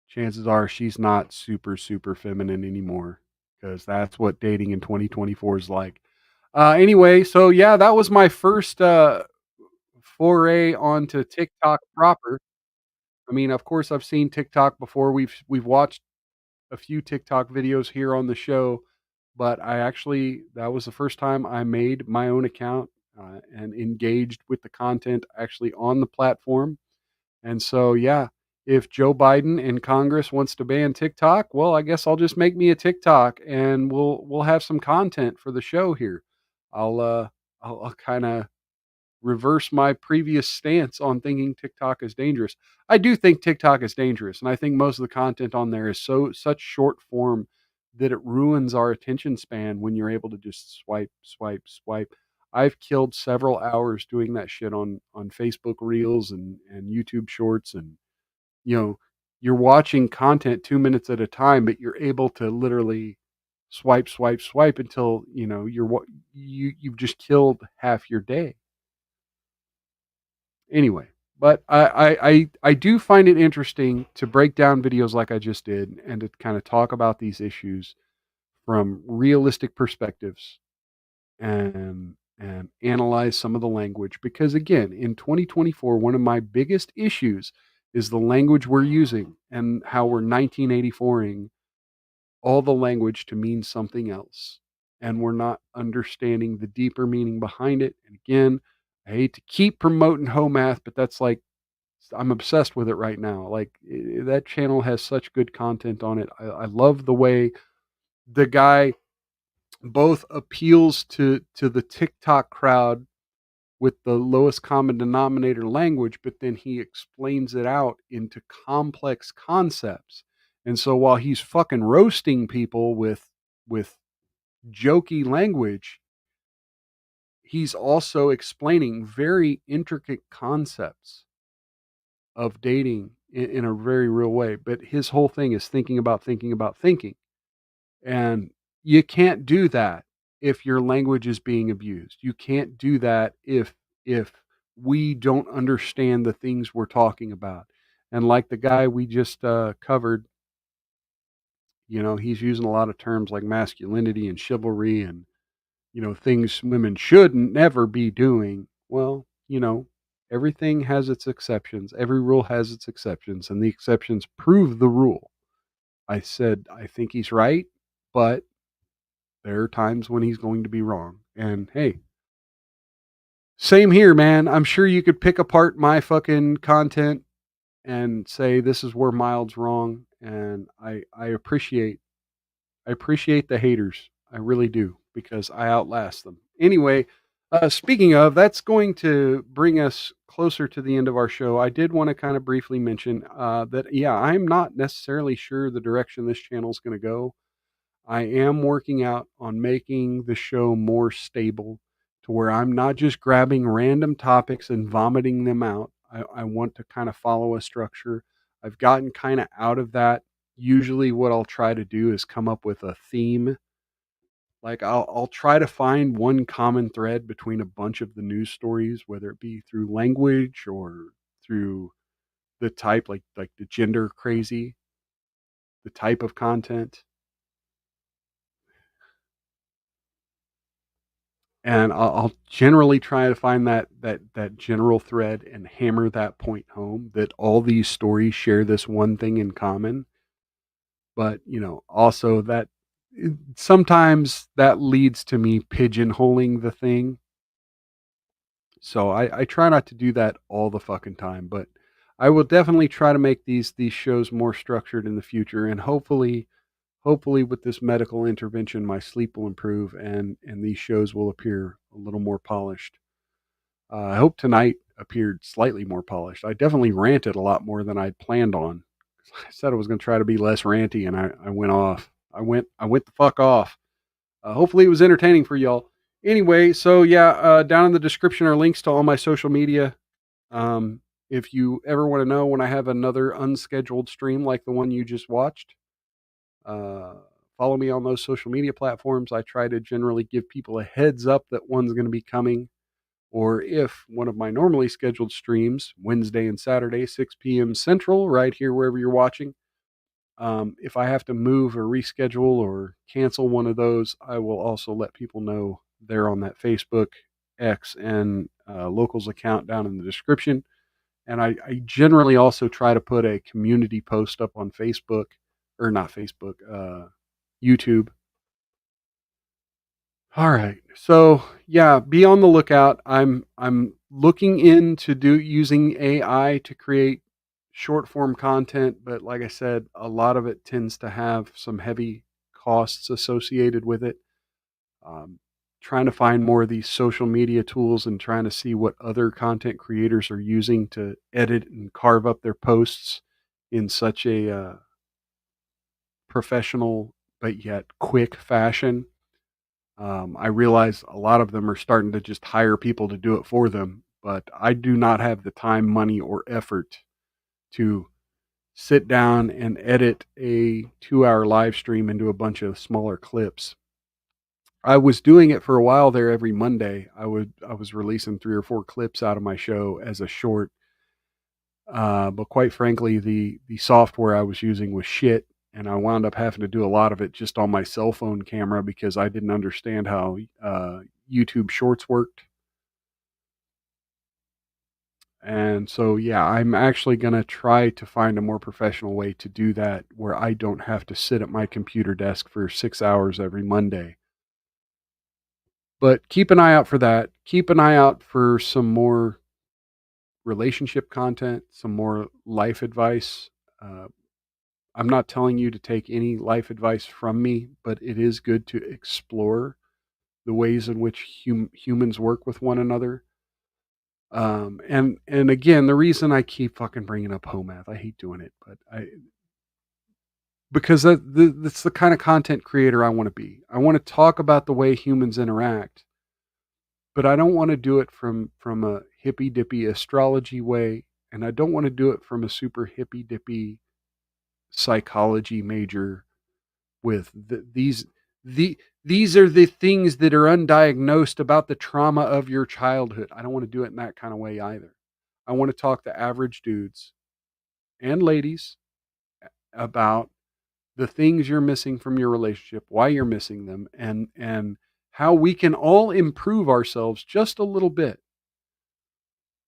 Chances are she's not super, super feminine anymore because that's what dating in 2024 is like. Anyway, so yeah, that was my first foray onto TikTok proper. I mean, of course, I've seen TikTok before. We've watched a few TikTok videos here on the show, but that was the first time I made my own account and engaged with the content actually on the platform. And so, yeah, if Joe Biden in Congress wants to ban TikTok, well, I guess I'll just make me a TikTok and we'll have some content for the show here. I'll kind of reverse my previous stance on thinking TikTok is dangerous. I do think TikTok is dangerous, and I think most of the content on there is such short form that it ruins our attention span when you're able to just swipe, swipe, swipe. I've killed several hours doing that shit on Facebook Reels and YouTube Shorts, and you know, you're watching content 2 minutes at a time, but you're able to literally swipe, swipe, swipe until you've just killed half your day. Anyway, but I do find it interesting to break down videos like I just did and to kind of talk about these issues from realistic perspectives and analyze some of the language because again, in 2024, one of my biggest issues is the language we're using and how we're 1984ing all the language to mean something else. And we're not understanding the deeper meaning behind it. And again, I hate to keep promoting Math, but that's like I'm obsessed with it right now. Like that channel has such good content on it. I love the way the guy both appeals to the TikTok crowd with the lowest common denominator language, but then he explains it out into complex concepts. And so while he's fucking roasting people with jokey language, he's also explaining very intricate concepts of dating in a very real way. But his whole thing is thinking about thinking about thinking. And you can't do that if your language is being abused. You can't do that if we don't understand the things we're talking about. And like the guy we just covered, he's using a lot of terms like masculinity and chivalry and things women should never be doing. Well, everything has its exceptions. Every rule has its exceptions, and the exceptions prove the rule. I said, I think he's right, but there are times when he's going to be wrong. And hey, same here, man. I'm sure you could pick apart my fucking content and say this is where Mild's wrong. And I appreciate the haters. I really do, because I outlast them. Anyway, speaking of, that's going to bring us closer to the end of our show. I did want to kind of briefly mention that, yeah, I'm not necessarily sure the direction this channel is going to go. I am working out on making the show more stable to where I'm not just grabbing random topics and vomiting them out. I want to kind of follow a structure. I've gotten kind of out of that. Usually what I'll try to do is come up with a theme. Like I'll try to find one common thread between a bunch of the news stories, whether it be through language or through the type, like the gender crazy, the type of content. And I'll generally try to find that general thread and hammer that point home that all these stories share this one thing in common. But also that sometimes that leads to me pigeonholing the thing. So I try not to do that all the fucking time, but I will definitely try to make these shows more structured in the future, and hopefully with this medical intervention my sleep will improve, and these shows will appear a little more polished. I hope tonight appeared slightly more polished. I definitely ranted a lot more than I'd planned on. I said I was going to try to be less ranty, and I went off. I went the fuck off. Hopefully it was entertaining for y'all. Anyway, so yeah, down in the description are links to all my social media. If you ever want to know when I have another unscheduled stream like the one you just watched, uh, follow me on those social media platforms. I try to generally give people a heads up that one's going to be coming. Or if one of my normally scheduled streams, Wednesday and Saturday, 6 p.m. Central, right here wherever you're watching, if I have to move or reschedule or cancel one of those, I will also let people know there on that Facebook, X, and locals account down in the description. And I generally also try to put a community post up on Facebook, or not Facebook, YouTube. All right. So yeah, be on the lookout. I'm looking into using AI to create short form content, but like I said, a lot of it tends to have some heavy costs associated with it. Um, Trying to find more of these social media tools and trying to see what other content creators are using to edit and carve up their posts in such a professional but yet quick fashion. I realize a lot of them are starting to just hire people to do it for them, but I do not have the time, money, or effort to sit down and edit a 2-hour live stream into a bunch of smaller clips. I was doing it for a while there every Monday. I was releasing 3 or 4 clips out of my show as a short. But quite frankly, the software I was using was shit, and I wound up having to do a lot of it just on my cell phone camera because I didn't understand how YouTube Shorts worked. And so, yeah, I'm actually going to try to find a more professional way to do that where I don't have to sit at my computer desk for 6 hours every Monday. But keep an eye out for that. Keep an eye out for some more relationship content, some more life advice. Uh, I'm not telling you to take any life advice from me, but it is good to explore the ways in which humans work with one another. And again, the reason I keep fucking bringing up home math, I hate doing it, but because that's the kind of content creator I want to be. I want to talk about the way humans interact, but I don't want to do it from a hippy dippy astrology way, and I don't want to do it from a super hippy dippy psychology major with these are the things that are undiagnosed about the trauma of your childhood. I don't want to do it in that kind of way either. I want to talk to average dudes and ladies about the things you're missing from your relationship, why you're missing them, and how we can all improve ourselves just a little bit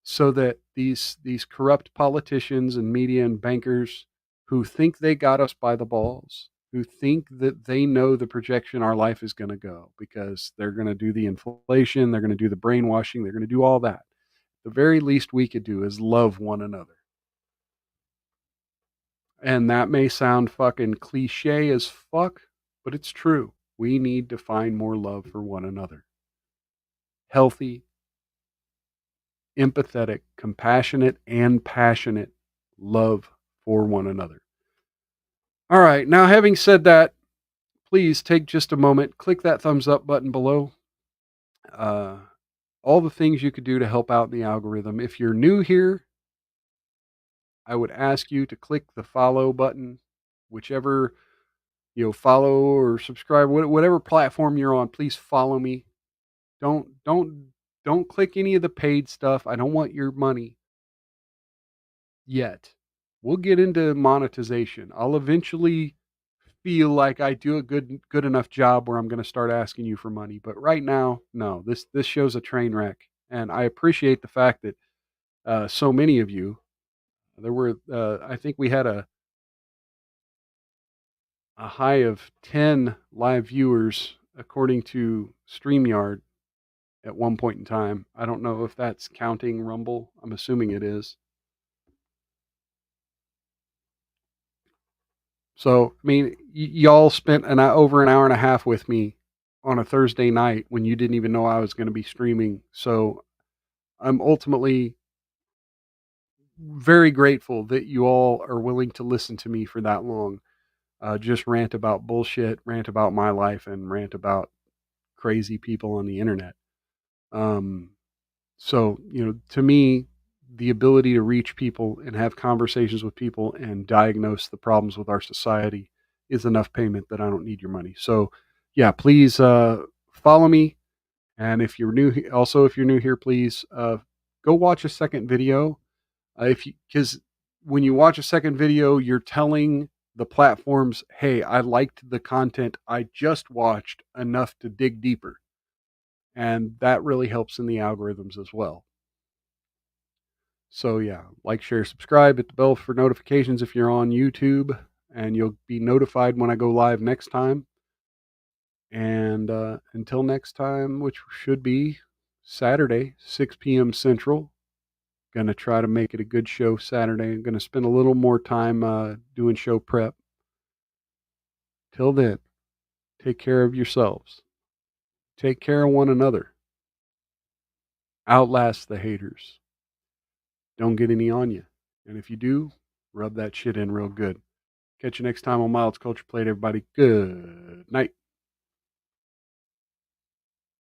so that these corrupt politicians and media and bankers who think they got us by the balls, who think that they know the projection our life is going to go because they're going to do the inflation, they're going to do the brainwashing, they're going to do all that. The very least we could do is love one another. And that may sound fucking cliche as fuck, but it's true. We need to find more love for one another. Healthy, empathetic, compassionate, and passionate love for one another. All right, now having said that, please take just a moment, click that thumbs up button below. All the things you could do to help out in the algorithm. If you're new here, I would ask you to click the follow button, whichever, follow or subscribe, whatever platform you're on. Please follow me. Don't click any of the paid stuff. I don't want your money yet. We'll get into monetization. I'll eventually feel like I do a good enough job where I'm going to start asking you for money. But right now, no. This show's a train wreck, and I appreciate the fact that so many of you. There were, I think we had a high of 10 live viewers according to StreamYard at one point in time. I don't know if that's counting Rumble. I'm assuming it is. So, I mean, y'all spent over an hour and a half with me on a Thursday night when you didn't even know I was going to be streaming. So I'm ultimately very grateful that you all are willing to listen to me for that long. Just rant about bullshit, rant about my life, and rant about crazy people on the internet. So, to me, the ability to reach people and have conversations with people and diagnose the problems with our society is enough payment that I don't need your money. So, yeah, please follow me. And if you're new, if you're new here, please go watch a second video. Because when you watch a second video, you're telling the platforms, "Hey, I liked the content I just watched enough to dig deeper," and that really helps in the algorithms as well. So yeah, like, share, subscribe, hit the bell for notifications if you're on YouTube, and you'll be notified when I go live next time. And until next time, which should be Saturday, 6 p.m. Central. Going to try to make it a good show Saturday. I'm going to spend a little more time doing show prep. Till then, take care of yourselves. Take care of one another. Outlast the haters. Don't get any on you. And if you do, rub that shit in real good. Catch you next time on Miles Culture Plate, everybody. Good night.